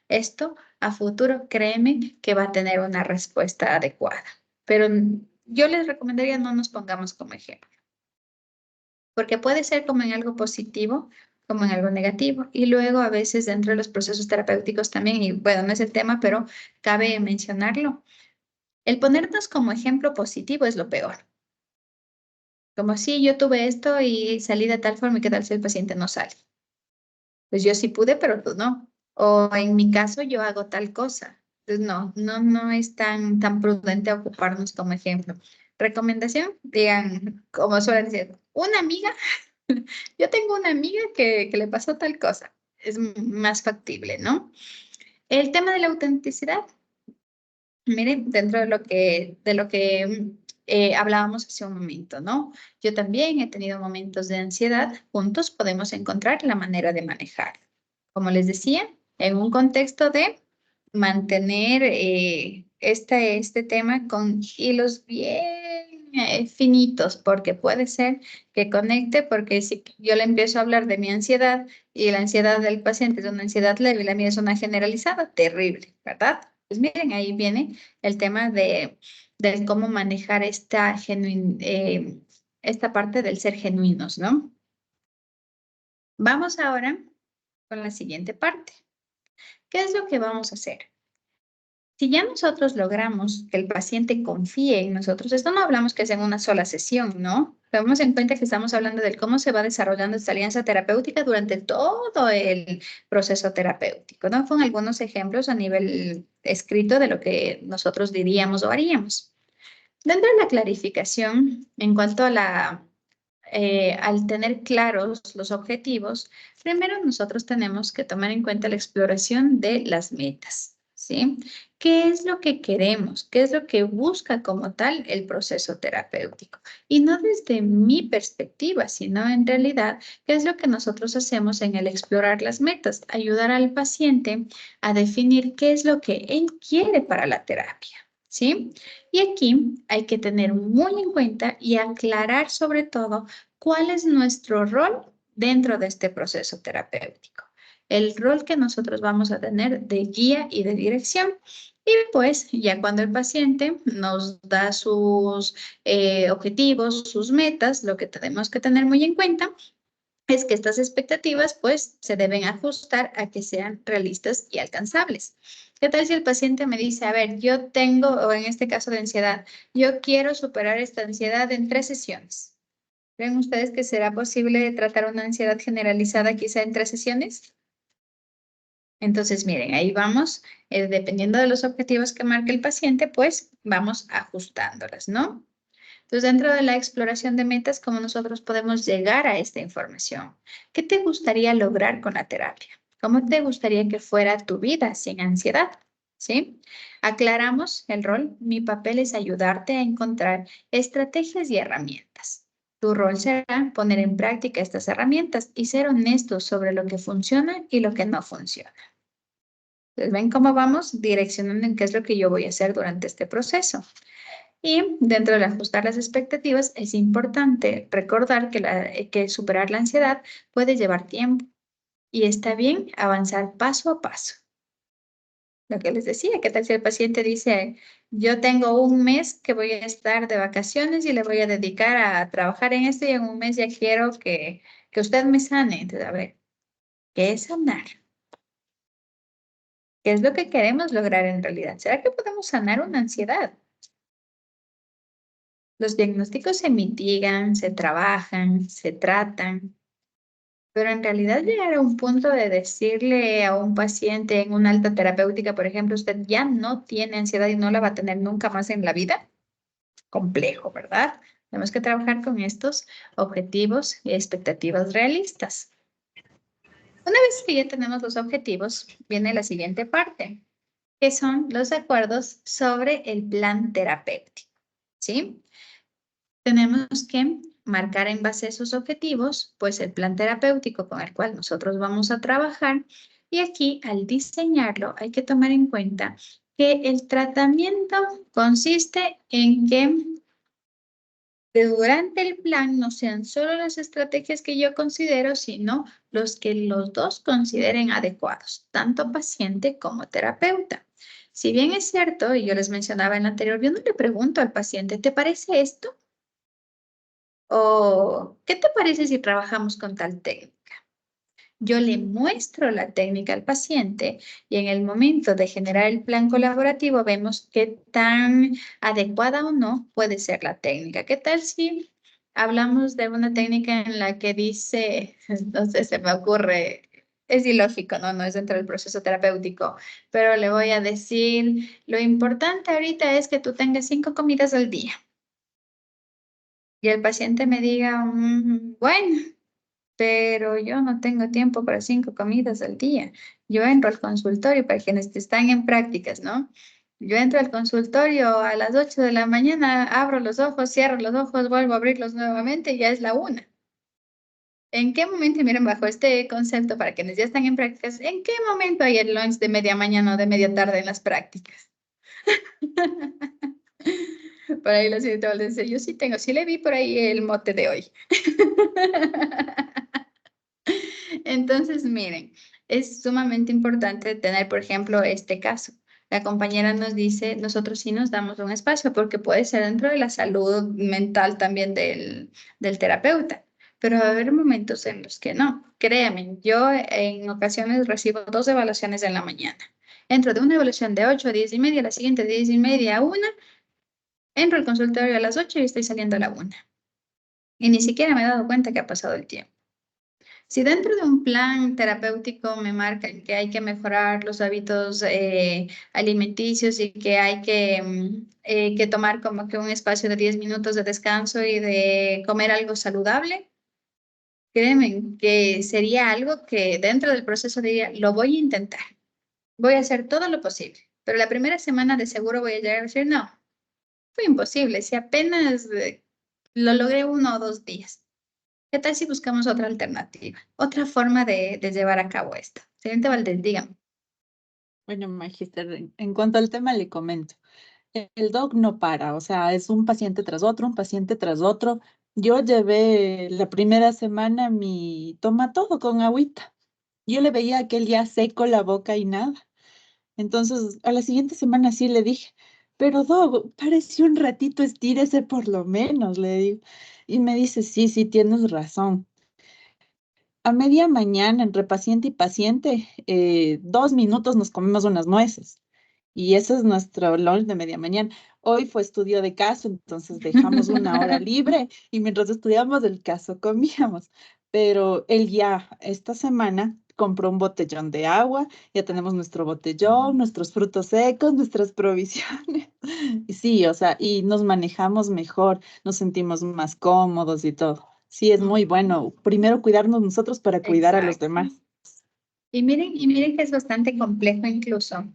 esto a futuro, créeme que va a tener una respuesta adecuada. Pero yo les recomendaría no nos pongamos como ejemplo, porque puede ser como en algo positivo, como en algo negativo. Y luego a veces dentro de los procesos terapéuticos también, y bueno, no es el tema, pero cabe mencionarlo. El ponernos como ejemplo positivo es lo peor. Como si yo tuve esto y salí de tal forma y qué tal si el paciente no sale. Pues yo sí pude, pero tú no. O en mi caso yo hago tal cosa. Entonces no es tan prudente ocuparnos como ejemplo. Recomendación, digan, como suelen decir, una amiga. Yo tengo una amiga que le pasó tal cosa. Es más factible, ¿no? El tema de la autenticidad. Miren, dentro de lo que hablábamos hace un momento, ¿no? Yo también he tenido momentos de ansiedad. Juntos podemos encontrar la manera de manejar. Como les decía, en un contexto de mantener este tema con hilos bien finitos, porque puede ser que conecte, porque si yo le empiezo a hablar de mi ansiedad y la ansiedad del paciente es una ansiedad leve y la mía es una generalizada, terrible, ¿verdad? Pues miren, ahí viene el tema de cómo manejar esta parte del ser genuinos, ¿no? Vamos ahora con la siguiente parte. ¿Qué es lo que vamos a hacer? Si ya nosotros logramos que el paciente confíe en nosotros, esto no hablamos que sea en una sola sesión, ¿no? Tomemos en cuenta que estamos hablando de cómo se va desarrollando esta alianza terapéutica durante todo el proceso terapéutico, ¿no? Con algunos ejemplos a nivel escrito de lo que nosotros diríamos o haríamos. Dentro de la clarificación, en cuanto al tener claros los objetivos, primero nosotros tenemos que tomar en cuenta la exploración de las metas, ¿sí? ¿Qué es lo que queremos? ¿Qué es lo que busca como tal el proceso terapéutico? Y no desde mi perspectiva, sino en realidad, ¿qué es lo que nosotros hacemos en el explorar las metas? Ayudar al paciente a definir qué es lo que él quiere para la terapia, ¿sí? Y aquí hay que tener muy en cuenta y aclarar sobre todo cuál es nuestro rol dentro de este proceso terapéutico. El rol que nosotros vamos a tener de guía y de dirección. Y pues ya cuando el paciente nos da sus objetivos, sus metas, lo que tenemos que tener muy en cuenta es que estas expectativas pues se deben ajustar a que sean realistas y alcanzables. ¿Qué tal si el paciente me dice, a ver, yo tengo, o en este caso de ansiedad, yo quiero superar esta ansiedad en 3 sesiones? ¿Creen ustedes que será posible tratar una ansiedad generalizada quizá en 3 sesiones? Entonces, miren, ahí vamos, dependiendo de los objetivos que marque el paciente, pues vamos ajustándolas, ¿no? Entonces, dentro de la exploración de metas, ¿cómo nosotros podemos llegar a esta información? ¿Qué te gustaría lograr con la terapia? ¿Cómo te gustaría que fuera tu vida sin ansiedad? ¿sí? Aclaramos el rol. Mi papel es ayudarte a encontrar estrategias y herramientas. Tu rol será poner en práctica estas herramientas y ser honesto sobre lo que funciona y lo que no funciona. Entonces, ¿ven cómo vamos direccionando en qué es lo que yo voy a hacer durante este proceso? Y dentro de ajustar las expectativas, es importante recordar que superar la ansiedad puede llevar tiempo y está bien avanzar paso a paso. Lo que les decía, ¿qué tal si el paciente dice, yo tengo un mes que voy a estar de vacaciones y le voy a dedicar a trabajar en esto y en un mes ya quiero que usted me sane? Entonces, a ver, ¿qué es sanar? ¿Qué es lo que queremos lograr en realidad? ¿Será que podemos sanar una ansiedad? Los diagnósticos se mitigan, se trabajan, se tratan, pero en realidad llegar a un punto de decirle a un paciente en una alta terapéutica, por ejemplo, usted ya no tiene ansiedad y no la va a tener nunca más en la vida, complejo, ¿verdad? Tenemos que trabajar con estos objetivos y expectativas realistas. Una vez que ya tenemos los objetivos, viene la siguiente parte, que son los acuerdos sobre el plan terapéutico, ¿sí? Tenemos que marcar en base a esos objetivos, pues el plan terapéutico con el cual nosotros vamos a trabajar. Y aquí, al diseñarlo, hay que tomar en cuenta que el tratamiento consiste en que durante el plan no sean solo las estrategias que yo considero, sino los que los dos consideren adecuados, tanto paciente como terapeuta. Si bien es cierto, y yo les mencionaba en la anterior, yo no le pregunto al paciente, ¿te parece esto? O, ¿qué te parece si trabajamos con tal técnica? Yo le muestro la técnica al paciente y en el momento de generar el plan colaborativo vemos qué tan adecuada o no puede ser la técnica. ¿Qué tal si hablamos de una técnica en la que dice, no sé, se me ocurre, es ilógico, ¿no? No es dentro del proceso terapéutico, pero le voy a decir, lo importante ahorita es que tú tengas 5 comidas al día. Y el paciente me diga, bueno, pero yo no tengo tiempo para 5 comidas al día. Yo entro al consultorio para quienes están en prácticas, ¿no? Yo entro al consultorio a las 8 de la mañana, abro los ojos, cierro los ojos, vuelvo a abrirlos nuevamente y ya es la 1. ¿En qué momento, miren, bajo este concepto, para quienes ya están en prácticas, ¿en qué momento hay el lunch de media mañana o de media tarde en las prácticas? Por ahí la señorita Valdés dice, yo sí tengo, sí le vi por ahí el mote de hoy. Entonces, miren, es sumamente importante tener, por ejemplo, este caso. La compañera nos dice, nosotros sí nos damos un espacio porque puede ser dentro de la salud mental también del terapeuta, pero va a haber momentos en los que no. Créanme, yo en ocasiones recibo 2 evaluaciones en la mañana. Entro de una evaluación de 8 a 10 y media, la siguiente de 10 y media a 1, entro al consultorio a las 8 y estoy saliendo a la 1. Y ni siquiera me he dado cuenta que ha pasado el tiempo. Si dentro de un plan terapéutico me marcan que hay que mejorar los hábitos alimenticios y que hay que tomar como que un espacio de 10 minutos de descanso y de comer algo saludable, créeme que sería algo que dentro del proceso diría, lo voy a intentar, voy a hacer todo lo posible, pero la primera semana de seguro voy a llegar a decir, no, fue imposible, si apenas lo logré 1 o 2 días. ¿Qué tal si buscamos otra alternativa? Otra forma de llevar a cabo esto. Señorita Valdés, dígame. Bueno, Magister, en cuanto al tema le comento. El doc no para, o sea, es un paciente tras otro, un paciente tras otro. Yo llevé la primera semana mi toma todo con agüita. Yo le veía aquel ya seco la boca y nada. Entonces, a la siguiente semana sí le dije, pero doc, parece un ratito, estírese por lo menos, le digo. Y me dice, sí, sí, tienes razón. A media mañana, entre paciente y paciente, 2 minutos nos comemos unas nueces. Y ese es nuestro lunch de media mañana. Hoy fue estudio de caso, entonces dejamos 1 hora libre y mientras estudiamos el caso comíamos. Pero él ya esta semana compró un botellón de agua, ya tenemos nuestro botellón, nuestros frutos secos, nuestras provisiones. Y sí, o sea, y nos manejamos mejor, nos sentimos más cómodos y todo. Sí, es muy bueno. Primero cuidarnos nosotros para cuidar a los Exacto. demás. Y miren que es bastante complejo incluso,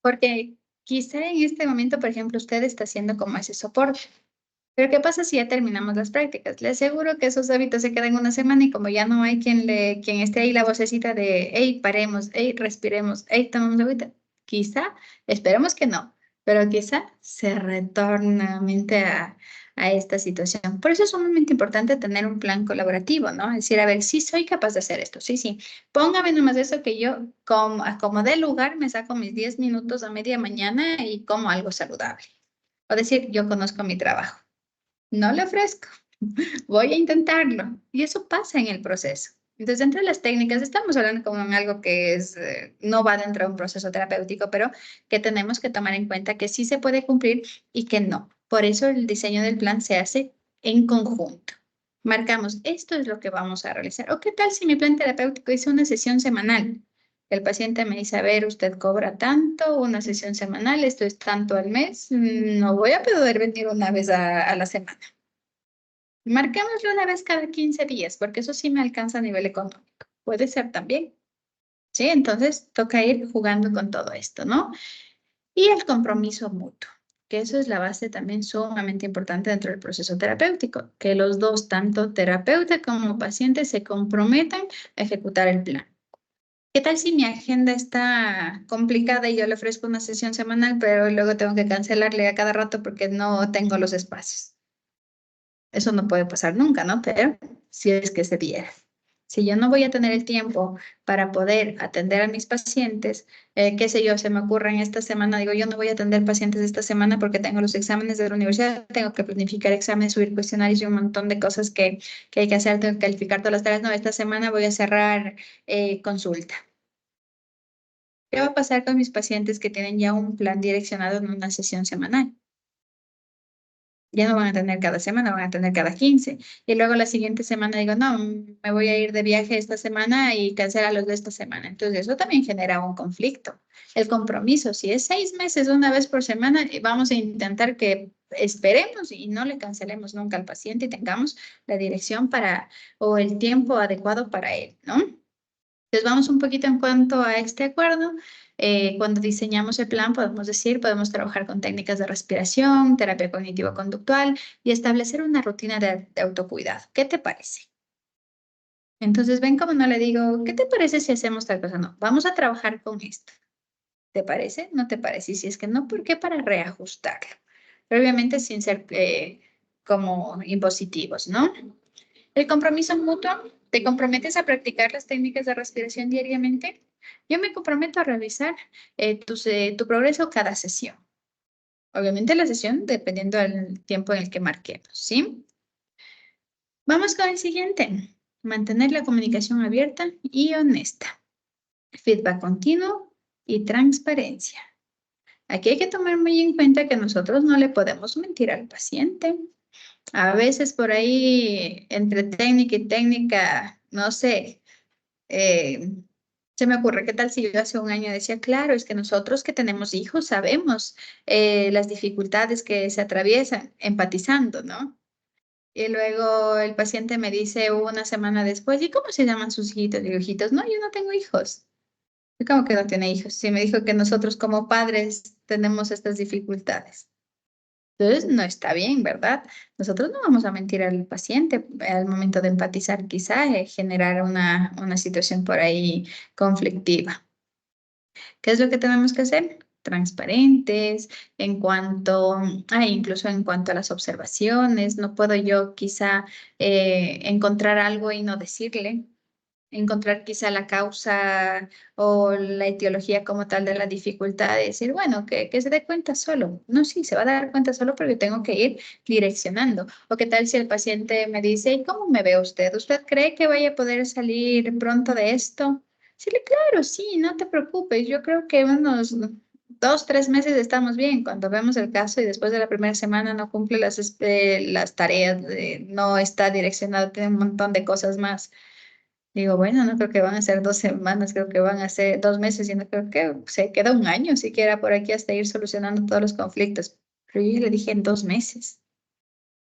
Porque quizá en este momento, por ejemplo, usted está haciendo como ese soporte. Pero ¿qué pasa si ya terminamos las prácticas? Le aseguro que esos hábitos se quedan una semana y como ya no hay quien esté ahí la vocecita de, hey, paremos, hey, respiremos, hey, tomamos agüita. Quizá, esperemos que no, pero quizá se retorne nuevamente a esta situación. Por eso es sumamente importante tener un plan colaborativo, ¿no? Es decir, a ver, sí soy capaz de hacer esto, sí. Póngame nomás eso que yo, como dé lugar, me saco mis 10 minutos a media mañana y como algo saludable. O decir, yo conozco mi trabajo. No le ofrezco, voy a intentarlo. Y eso pasa en el proceso. Entonces, dentro de las técnicas, estamos hablando como en algo que no va dentro de un proceso terapéutico, pero que tenemos que tomar en cuenta que sí se puede cumplir y que no. Por eso el diseño del plan se hace en conjunto. Marcamos, esto es lo que vamos a realizar. ¿O qué tal si mi plan terapéutico hizo una sesión semanal? El paciente me dice, a ver, usted cobra tanto, una sesión semanal, esto es tanto al mes, no voy a poder venir una vez a la semana. Marquémoslo una vez cada 15 días, porque eso sí me alcanza a nivel económico. Puede ser también. ¿Sí? Entonces, toca ir jugando con todo esto, ¿no? Y el compromiso mutuo, que eso es la base también sumamente importante dentro del proceso terapéutico, que los dos, tanto terapeuta como paciente, se comprometan a ejecutar el plan. ¿Qué tal si mi agenda está complicada y yo le ofrezco una sesión semanal, pero luego tengo que cancelarle a cada rato porque no tengo los espacios? Eso no puede pasar nunca, ¿no? Pero si es que se diera. Si yo no voy a tener el tiempo para poder atender a mis pacientes, qué sé yo, se me ocurre en esta semana, digo, yo no voy a atender pacientes esta semana porque tengo los exámenes de la universidad, tengo que planificar exámenes, subir cuestionarios y un montón de cosas que hay que hacer, tengo que calificar todas las tareas. No, esta semana voy a cerrar consulta. ¿Qué va a pasar con mis pacientes que tienen ya un plan direccionado en una sesión semanal? Ya no van a tener cada semana, van a tener cada 15. Y luego la siguiente semana digo, no, me voy a ir de viaje esta semana y cancela los de esta semana. Entonces eso también genera un conflicto. El compromiso, si es 6 meses, una vez por semana, vamos a intentar que esperemos y no le cancelemos nunca al paciente y tengamos la dirección o el tiempo adecuado para él, ¿no? Entonces vamos un poquito en cuanto a este acuerdo. Cuando diseñamos el plan, podemos trabajar con técnicas de respiración, terapia cognitivo-conductual y establecer una rutina de autocuidado. ¿Qué te parece? Entonces, ven como no le digo, ¿qué te parece si hacemos tal cosa? No, vamos a trabajar con esto. ¿Te parece? ¿No te parece? Y si es que no, ¿por qué? Para reajustarlo. Pero obviamente sin ser como impositivos, ¿no? El compromiso mutuo, ¿te comprometes a practicar las técnicas de respiración diariamente? Yo me comprometo a revisar tu progreso cada sesión. Obviamente la sesión dependiendo del tiempo en el que marquemos, ¿sí? Vamos con el siguiente. Mantener la comunicación abierta y honesta. Feedback continuo y transparencia. Aquí hay que tomar muy en cuenta que nosotros no le podemos mentir al paciente. A veces por ahí, entre técnica y técnica, no sé, se me ocurre, ¿qué tal si yo hace un año decía, claro, es que nosotros que tenemos hijos sabemos las dificultades que se atraviesan empatizando, ¿no? Y luego el paciente me dice una semana después, ¿y cómo se llaman sus hijitos? Digo, hijitos, no, yo no tengo hijos. ¿Y cómo que no tiene hijos? Sí, me dijo que nosotros como padres tenemos estas dificultades. Entonces, no está bien, ¿verdad? Nosotros no vamos a mentir al paciente al momento de empatizar, quizá generar una situación por ahí conflictiva. ¿Qué es lo que tenemos que hacer? Transparentes incluso en cuanto a las observaciones. No puedo yo quizá encontrar algo y no decirle, encontrar quizá la causa o la etiología como tal de la dificultad, de decir, bueno, que se dé cuenta solo. No, sí, se va a dar cuenta solo porque tengo que ir direccionando. O qué tal si el paciente me dice, ¿y cómo me ve usted? ¿Usted cree que vaya a poder salir pronto de esto? Sí, claro, sí, no te preocupes. Yo creo que unos 2, 3 meses estamos bien. Cuando vemos el caso y después de la primera semana no cumple las tareas, no está direccionado, tiene un montón de cosas más. Digo, bueno, no creo que van a ser 2 semanas, creo que van a ser 2 meses y no creo que se queda un año siquiera por aquí hasta ir solucionando todos los conflictos. Pero yo le dije en 2 meses.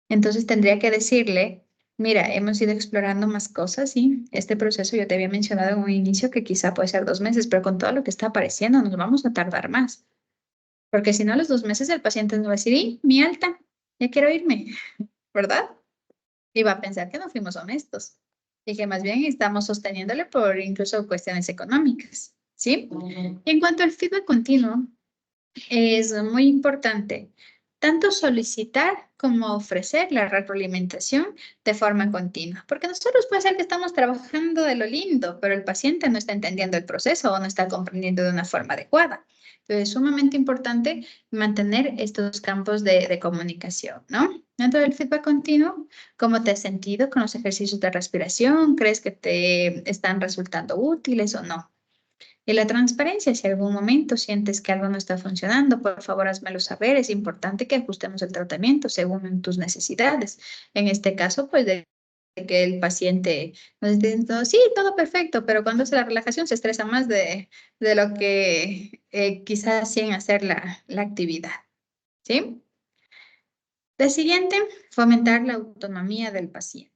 Entonces tendría que decirle, mira, hemos ido explorando más cosas y este proceso yo te había mencionado en un inicio que quizá puede ser 2 meses, pero con todo lo que está apareciendo nos vamos a tardar más. Porque si no, a los 2 meses el paciente nos va a decir, mi alta, ya quiero irme, ¿verdad? Y va a pensar que no fuimos honestos y que más bien estamos sosteniéndole por incluso cuestiones económicas, ¿sí? En cuanto al feedback continuo, es muy importante tanto solicitar como ofrecer la retroalimentación de forma continua, porque nosotros puede ser que estamos trabajando de lo lindo, pero el paciente no está entendiendo el proceso o no está comprendiendo de una forma adecuada. Entonces, es sumamente importante mantener estos campos de comunicación, ¿no? Dentro del feedback continuo, ¿cómo te has sentido con los ejercicios de respiración? ¿Crees que te están resultando útiles o no? Y la transparencia, si algún momento sientes que algo no está funcionando, por favor, házmelo saber. Es importante que ajustemos el tratamiento según tus necesidades. En este caso, pues de que el paciente nos esté diciendo, sí, todo perfecto, pero cuando hace la relajación se estresa más de lo que quizás sin hacer la actividad. ¿Sí? La siguiente, fomentar la autonomía del paciente.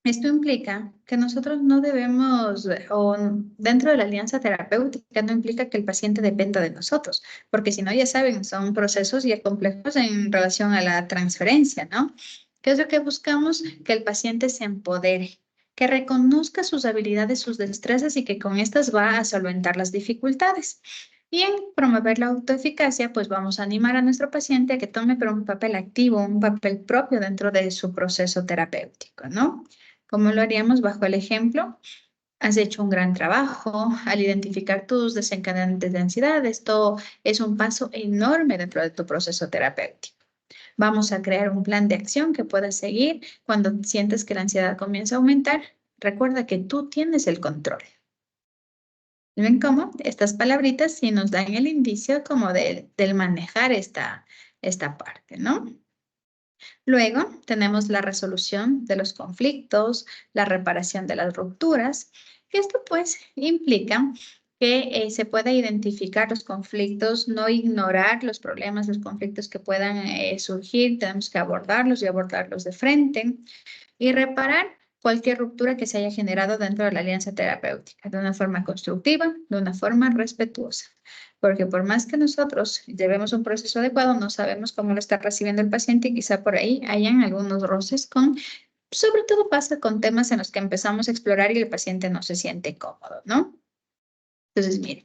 Esto implica que nosotros no debemos, o dentro de la alianza terapéutica, no implica que el paciente dependa de nosotros, porque si no, ya saben, son procesos ya complejos en relación a la transferencia, ¿no? ¿Qué es lo que buscamos? Que el paciente se empodere, que reconozca sus habilidades, sus destrezas y que con estas va a solventar las dificultades. Y en promover la autoeficacia, pues vamos a animar a nuestro paciente a que tome pero un papel activo, un papel propio dentro de su proceso terapéutico, ¿no? ¿Cómo lo haríamos bajo el ejemplo? Has hecho un gran trabajo al identificar tus desencadenantes de ansiedad. Esto es un paso enorme dentro de tu proceso terapéutico. Vamos a crear un plan de acción que puedas seguir cuando sientes que la ansiedad comienza a aumentar. Recuerda que tú tienes el control. ¿Ven cómo? Estas palabritas sí nos dan el indicio como del manejar esta parte, ¿no? Luego tenemos la resolución de los conflictos, la reparación de las rupturas. Esto pues implica que se pueda identificar los conflictos, no ignorar los problemas, los conflictos que puedan surgir, tenemos que abordarlos y abordarlos de frente y reparar cualquier ruptura que se haya generado dentro de la alianza terapéutica, de una forma constructiva, de una forma respetuosa. Porque por más que nosotros llevemos un proceso adecuado, no sabemos cómo lo está recibiendo el paciente y quizá por ahí hayan algunos roces sobre todo pasa con temas en los que empezamos a explorar y el paciente no se siente cómodo, ¿no? Entonces, miren.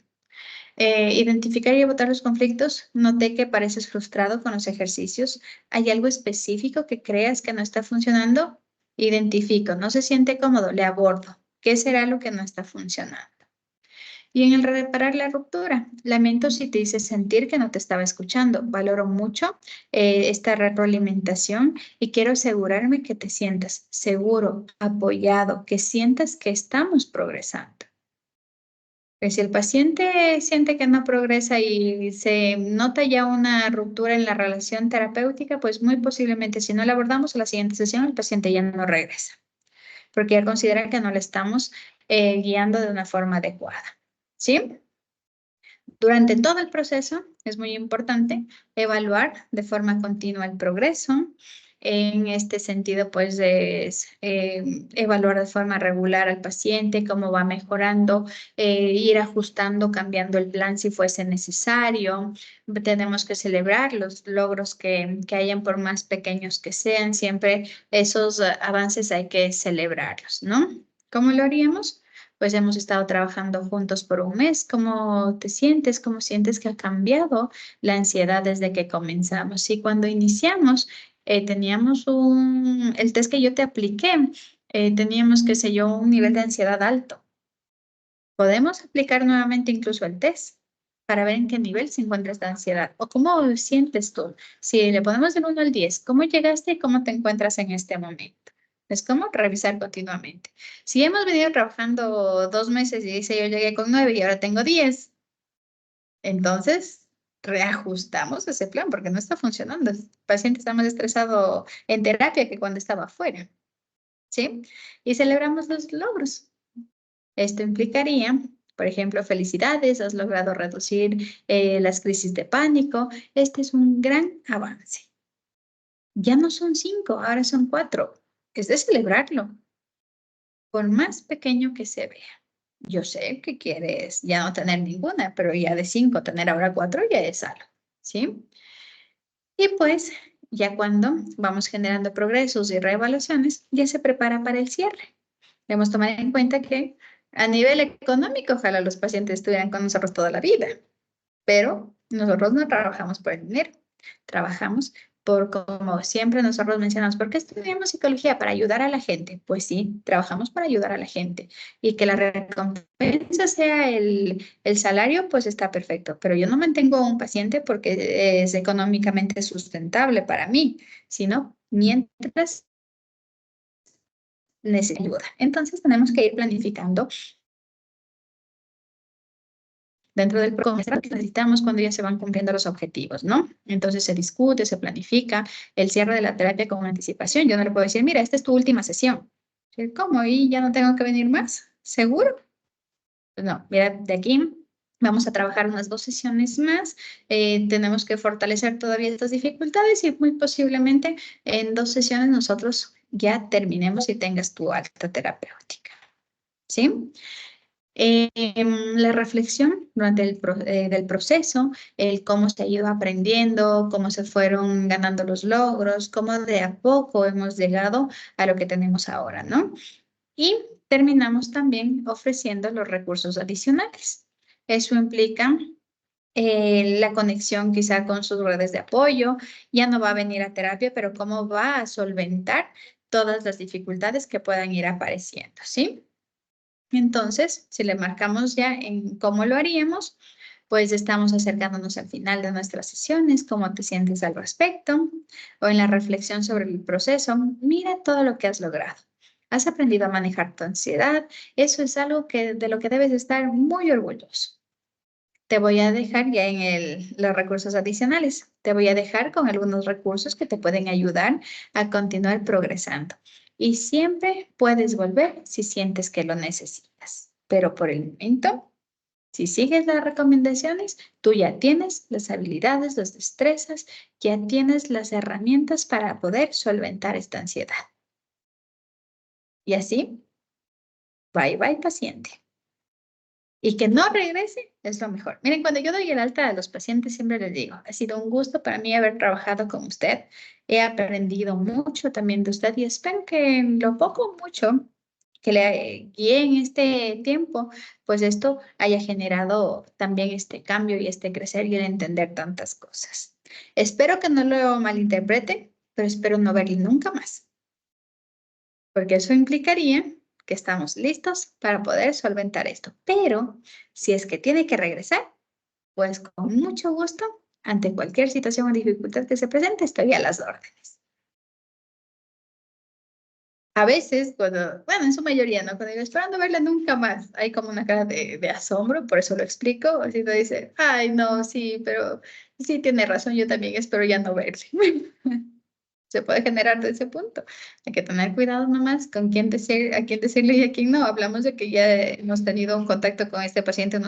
Identificar y abotar los conflictos. Noté que pareces frustrado con los ejercicios. ¿Hay algo específico que creas que no está funcionando? Identifico, no se siente cómodo, le abordo. ¿Qué será lo que no está funcionando? Y en el reparar la ruptura, lamento si te hice sentir que no te estaba escuchando. Valoro mucho esta retroalimentación y quiero asegurarme que te sientas seguro, apoyado, que sientas que estamos progresando. Pues si el paciente siente que no progresa y se nota ya una ruptura en la relación terapéutica, pues muy posiblemente si no la abordamos a la siguiente sesión, el paciente ya no regresa, porque ya considera que no le estamos guiando de una forma adecuada. ¿Sí? Durante todo el proceso es muy importante evaluar de forma continua el progreso. En este sentido, pues, es evaluar de forma regular al paciente, cómo va mejorando, ir ajustando, cambiando el plan si fuese necesario. Tenemos que celebrar los logros que hayan, por más pequeños que sean. Siempre esos avances hay que celebrarlos, ¿no? ¿Cómo lo haríamos? Pues hemos estado trabajando juntos por un mes. ¿Cómo te sientes? ¿Cómo sientes que ha cambiado la ansiedad desde que comenzamos? Y cuando iniciamos, teníamos el test que yo te apliqué, teníamos, qué sé yo, un nivel de ansiedad alto. Podemos aplicar nuevamente incluso el test para ver en qué nivel se encuentra esta ansiedad o cómo sientes tú. Si le ponemos del 1 al 10, ¿cómo llegaste y cómo te encuentras en este momento? Es como revisar continuamente. Si hemos venido trabajando 2 meses y dice yo llegué con 9 y ahora tengo 10, entonces reajustamos ese plan porque no está funcionando. El paciente está más estresado en terapia que cuando estaba afuera. ¿Sí? Y celebramos los logros. Esto implicaría, por ejemplo, felicidades, has logrado reducir las crisis de pánico. Este es un gran avance. Ya no son 5, ahora son 4. Es de celebrarlo, por más pequeño que se vea. Yo sé que quieres ya no tener ninguna, pero ya de 5 tener ahora 4 ya es algo. ¿sí? Y pues, ya cuando vamos generando progresos y reevaluaciones, ya se prepara para el cierre. Debemos tomar en cuenta que a nivel económico, ojalá los pacientes estuvieran con nosotros toda la vida, pero nosotros no trabajamos por el dinero, trabajamos por, como siempre nosotros mencionamos, ¿por qué estudiamos psicología? Para ayudar a la gente. Pues sí, trabajamos para ayudar a la gente. Y que la recompensa sea el salario, pues está perfecto. Pero yo no mantengo a un paciente porque es económicamente sustentable para mí, sino mientras necesita ayuda. Entonces tenemos que ir planificando dentro del programa que necesitamos cuando ya se van cumpliendo los objetivos, ¿no? Entonces se discute, se planifica el cierre de la terapia con anticipación. Yo no le puedo decir, mira, esta es tu última sesión. ¿Cómo? ¿Y ya no tengo que venir más? ¿Seguro? Pues no, mira, de aquí vamos a trabajar unas 2 sesiones más. Tenemos que fortalecer todavía estas dificultades y muy posiblemente en 2 sesiones nosotros ya terminemos y tengas tu alta terapéutica. ¿Sí? La reflexión durante del proceso, el cómo se ha ido aprendiendo, cómo se fueron ganando los logros, cómo de a poco hemos llegado a lo que tenemos ahora, ¿no? Y terminamos también ofreciendo los recursos adicionales. Eso implica la conexión quizá con sus redes de apoyo, ya no va a venir a terapia, pero cómo va a solventar todas las dificultades que puedan ir apareciendo, ¿sí? Entonces, si le marcamos ya en cómo lo haríamos, pues estamos acercándonos al final de nuestras sesiones, cómo te sientes al respecto, o en la reflexión sobre el proceso, mira todo lo que has logrado. Has aprendido a manejar tu ansiedad, eso es algo de lo que debes estar muy orgulloso. Te voy a dejar ya en los recursos adicionales. Te voy a dejar con algunos recursos que te pueden ayudar a continuar progresando. Y siempre puedes volver si sientes que lo necesitas. Pero por el momento, si sigues las recomendaciones, tú ya tienes las habilidades, las destrezas, ya tienes las herramientas para poder solventar esta ansiedad. Y así, bye bye paciente. Y que no regrese es lo mejor. Miren, cuando yo doy el alta a los pacientes, siempre les digo, ha sido un gusto para mí haber trabajado con usted. He aprendido mucho también de usted y espero que en lo poco o mucho que le guíe en este tiempo, pues esto haya generado también este cambio y este crecer y el entender tantas cosas. Espero que no lo malinterprete, pero espero no verle nunca más, porque eso implicaría que estamos listos para poder solventar esto. Pero si es que tiene que regresar, pues con mucho gusto, ante cualquier situación o dificultad que se presente, estoy a las órdenes. A veces, bueno, en su mayoría, ¿no? Cuando digo, esperando verla nunca más, hay como una cara de asombro, por eso lo explico. Así te dice, ay, no, sí, pero sí tiene razón, yo también espero ya no verle. Se puede generar de ese punto. Hay que tener cuidado nomás con quién decir, a quién decirle y a quién no. Hablamos de que ya hemos tenido un contacto con este paciente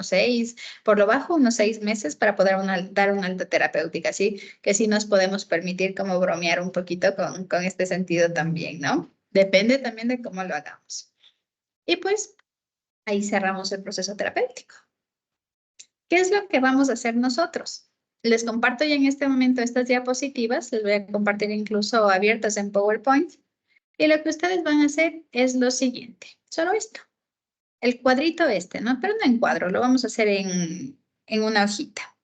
por lo bajo, unos 6 meses para poder dar una alta terapéutica. Así que sí nos podemos permitir como bromear un poquito con este sentido también, ¿no? Depende también de cómo lo hagamos. Y pues ahí cerramos el proceso terapéutico. ¿Qué es lo que vamos a hacer nosotros? Les comparto ya en este momento estas diapositivas, les voy a compartir incluso abiertas en PowerPoint. Y lo que ustedes van a hacer es lo siguiente, solo esto, el cuadrito este, ¿no? Pero no en cuadro, lo vamos a hacer en una hojita.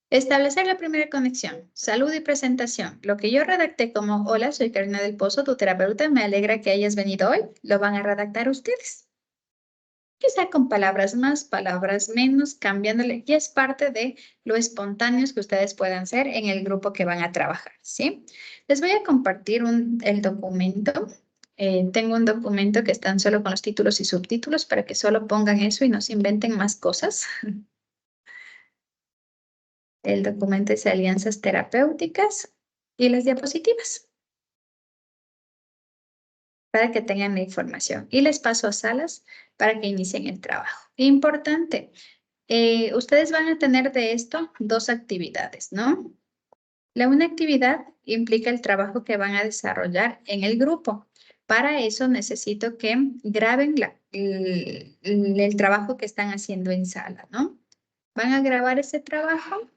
Establecer la primera conexión, salud y presentación. Lo que yo redacté como, hola, soy Karina del Pozo, tu terapeuta, me alegra que hayas venido hoy, lo van a redactar ustedes. Quizá con palabras más, palabras menos, cambiándole, y es parte de lo espontáneos que ustedes puedan ser en el grupo que van a trabajar, ¿sí? Les voy a compartir el documento. Tengo un documento que están solo con los títulos y subtítulos para que solo pongan eso y no se inventen más cosas. El documento es Alianzas Terapéuticas y las diapositivas para que tengan la información. Y les paso a salas para que inicien el trabajo. Importante. Ustedes van a tener de esto 2 actividades, ¿no? Una actividad implica el trabajo que van a desarrollar en el grupo. Para eso necesito que graben el trabajo que están haciendo en sala, ¿no? Van a grabar ese trabajo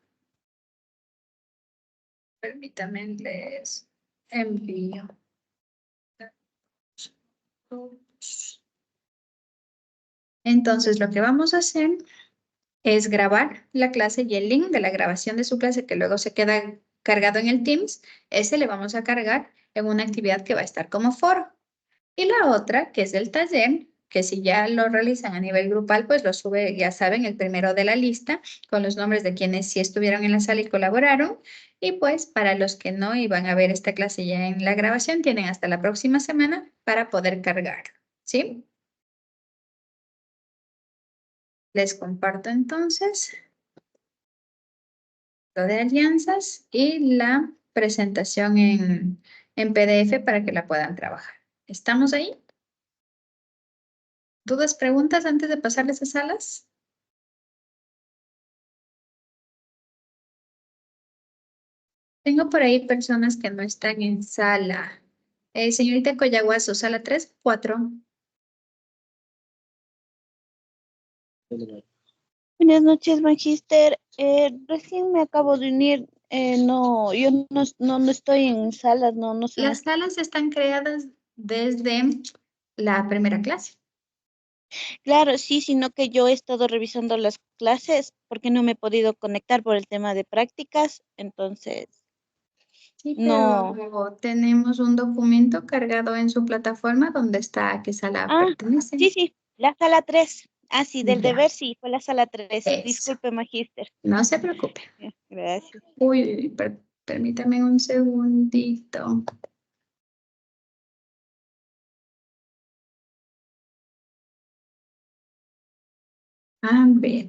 Permítanme, les envío. Entonces, lo que vamos a hacer es grabar la clase y el link de la grabación de su clase que luego se queda cargado en el Teams, ese le vamos a cargar en una actividad que va a estar como foro. Y la otra, que es el taller, que si ya lo realizan a nivel grupal, pues lo sube, ya saben, el primero de la lista, con los nombres de quienes sí estuvieron en la sala y colaboraron. Y pues para los que no iban a ver esta clase ya en la grabación, tienen hasta la próxima semana para poder cargar, ¿sí? Les comparto entonces lo de alianzas y la presentación en PDF para que la puedan trabajar. ¿Estamos ahí? ¿Dudas, preguntas antes de pasarles a salas? Tengo por ahí personas que no están en sala. Señorita Coyaguazo, sala 3, 4. Buenas noches, Magister. Recién me acabo de unir. No, yo no estoy en salas, no sé. Las salas están creadas desde la primera clase. Claro, sí, sino que yo he estado revisando las clases porque no me he podido conectar por el tema de prácticas, entonces Sí, no. pero tenemos un documento cargado en su plataforma donde está a qué sala Ah, pertenece. sí, la sala 3. Ah, sí, del Ya. deber sí, fue la sala 3. Eso. Disculpe, Magister. No se preocupe. Gracias. Uy, permítame un segundito. A ver.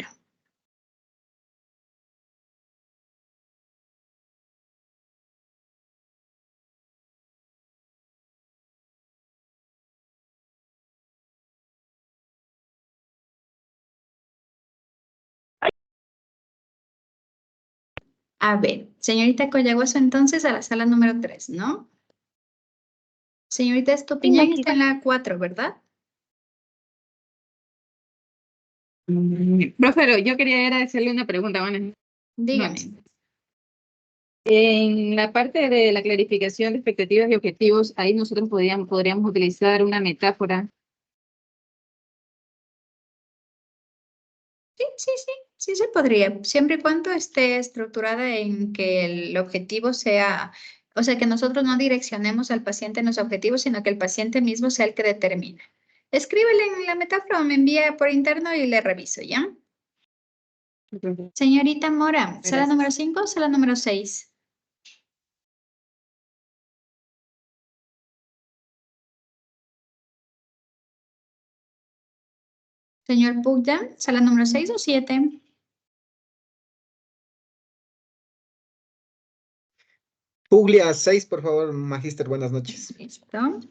A ver, señorita Coyaguazo, entonces a la sala número 3, ¿no? Señorita Sí, Estupiñán está Magister. en la 4, ¿verdad? Profe, yo quería era hacerle una pregunta. Bueno, Dígame. en la parte de la clarificación de expectativas y objetivos, ahí nosotros podríamos utilizar una metáfora. Sí se podría, siempre y cuando esté estructurada en que el objetivo sea, o sea, que nosotros no direccionemos al paciente en los objetivos, sino que el paciente mismo sea el que determina. Escríbele en la metáfora o me envía por interno y le reviso, ¿ya? Señorita Mora, ¿sala Gracias. número 5 o sala número 6? Señor Pugda, ¿sala número 6 o 7? Puglia 6, por favor, Magister, buenas noches. Listo.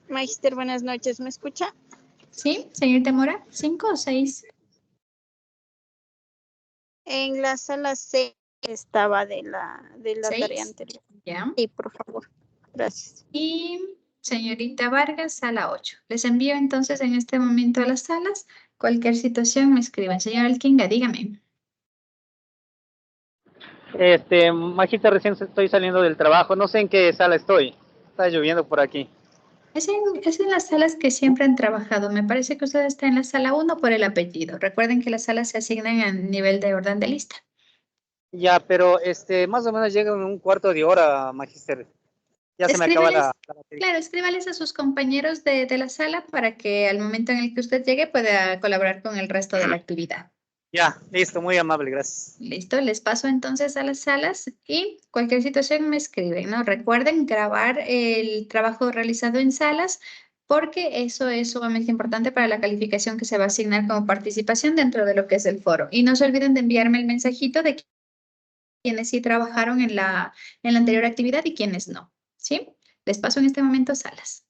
Magister, buenas noches, ¿me escucha? ¿Sí? Señorita Mora, 5 o 6? En la sala 6 estaba de la tarea 6. anterior. Ya. Sí, por favor. Gracias. Y señorita Vargas, sala 8. Les envío entonces en este momento a las salas. Cualquier situación me escriben. Señor Alquinga, dígame. Magister, recién estoy saliendo del trabajo, no sé en qué sala estoy. Está lloviendo por aquí. Es en las salas que siempre han trabajado. Me parece que usted está en la sala 1 por el apellido. Recuerden que las salas se asignan a nivel de orden de lista. Ya, pero más o menos llega en un cuarto de hora, Magister. Ya se me acaba la batería. Claro, escríbales a sus compañeros de la sala para que al momento en el que usted llegue pueda colaborar con el resto de la actividad. Ya, listo, muy amable, gracias. Listo, les paso entonces a las salas y cualquier situación me escriben, ¿no? Recuerden grabar el trabajo realizado en salas porque eso es sumamente importante para la calificación que se va a asignar como participación dentro de lo que es el foro. Y no se olviden de enviarme el mensajito de quienes sí trabajaron en la anterior actividad y quienes no, ¿sí? Les paso en este momento salas.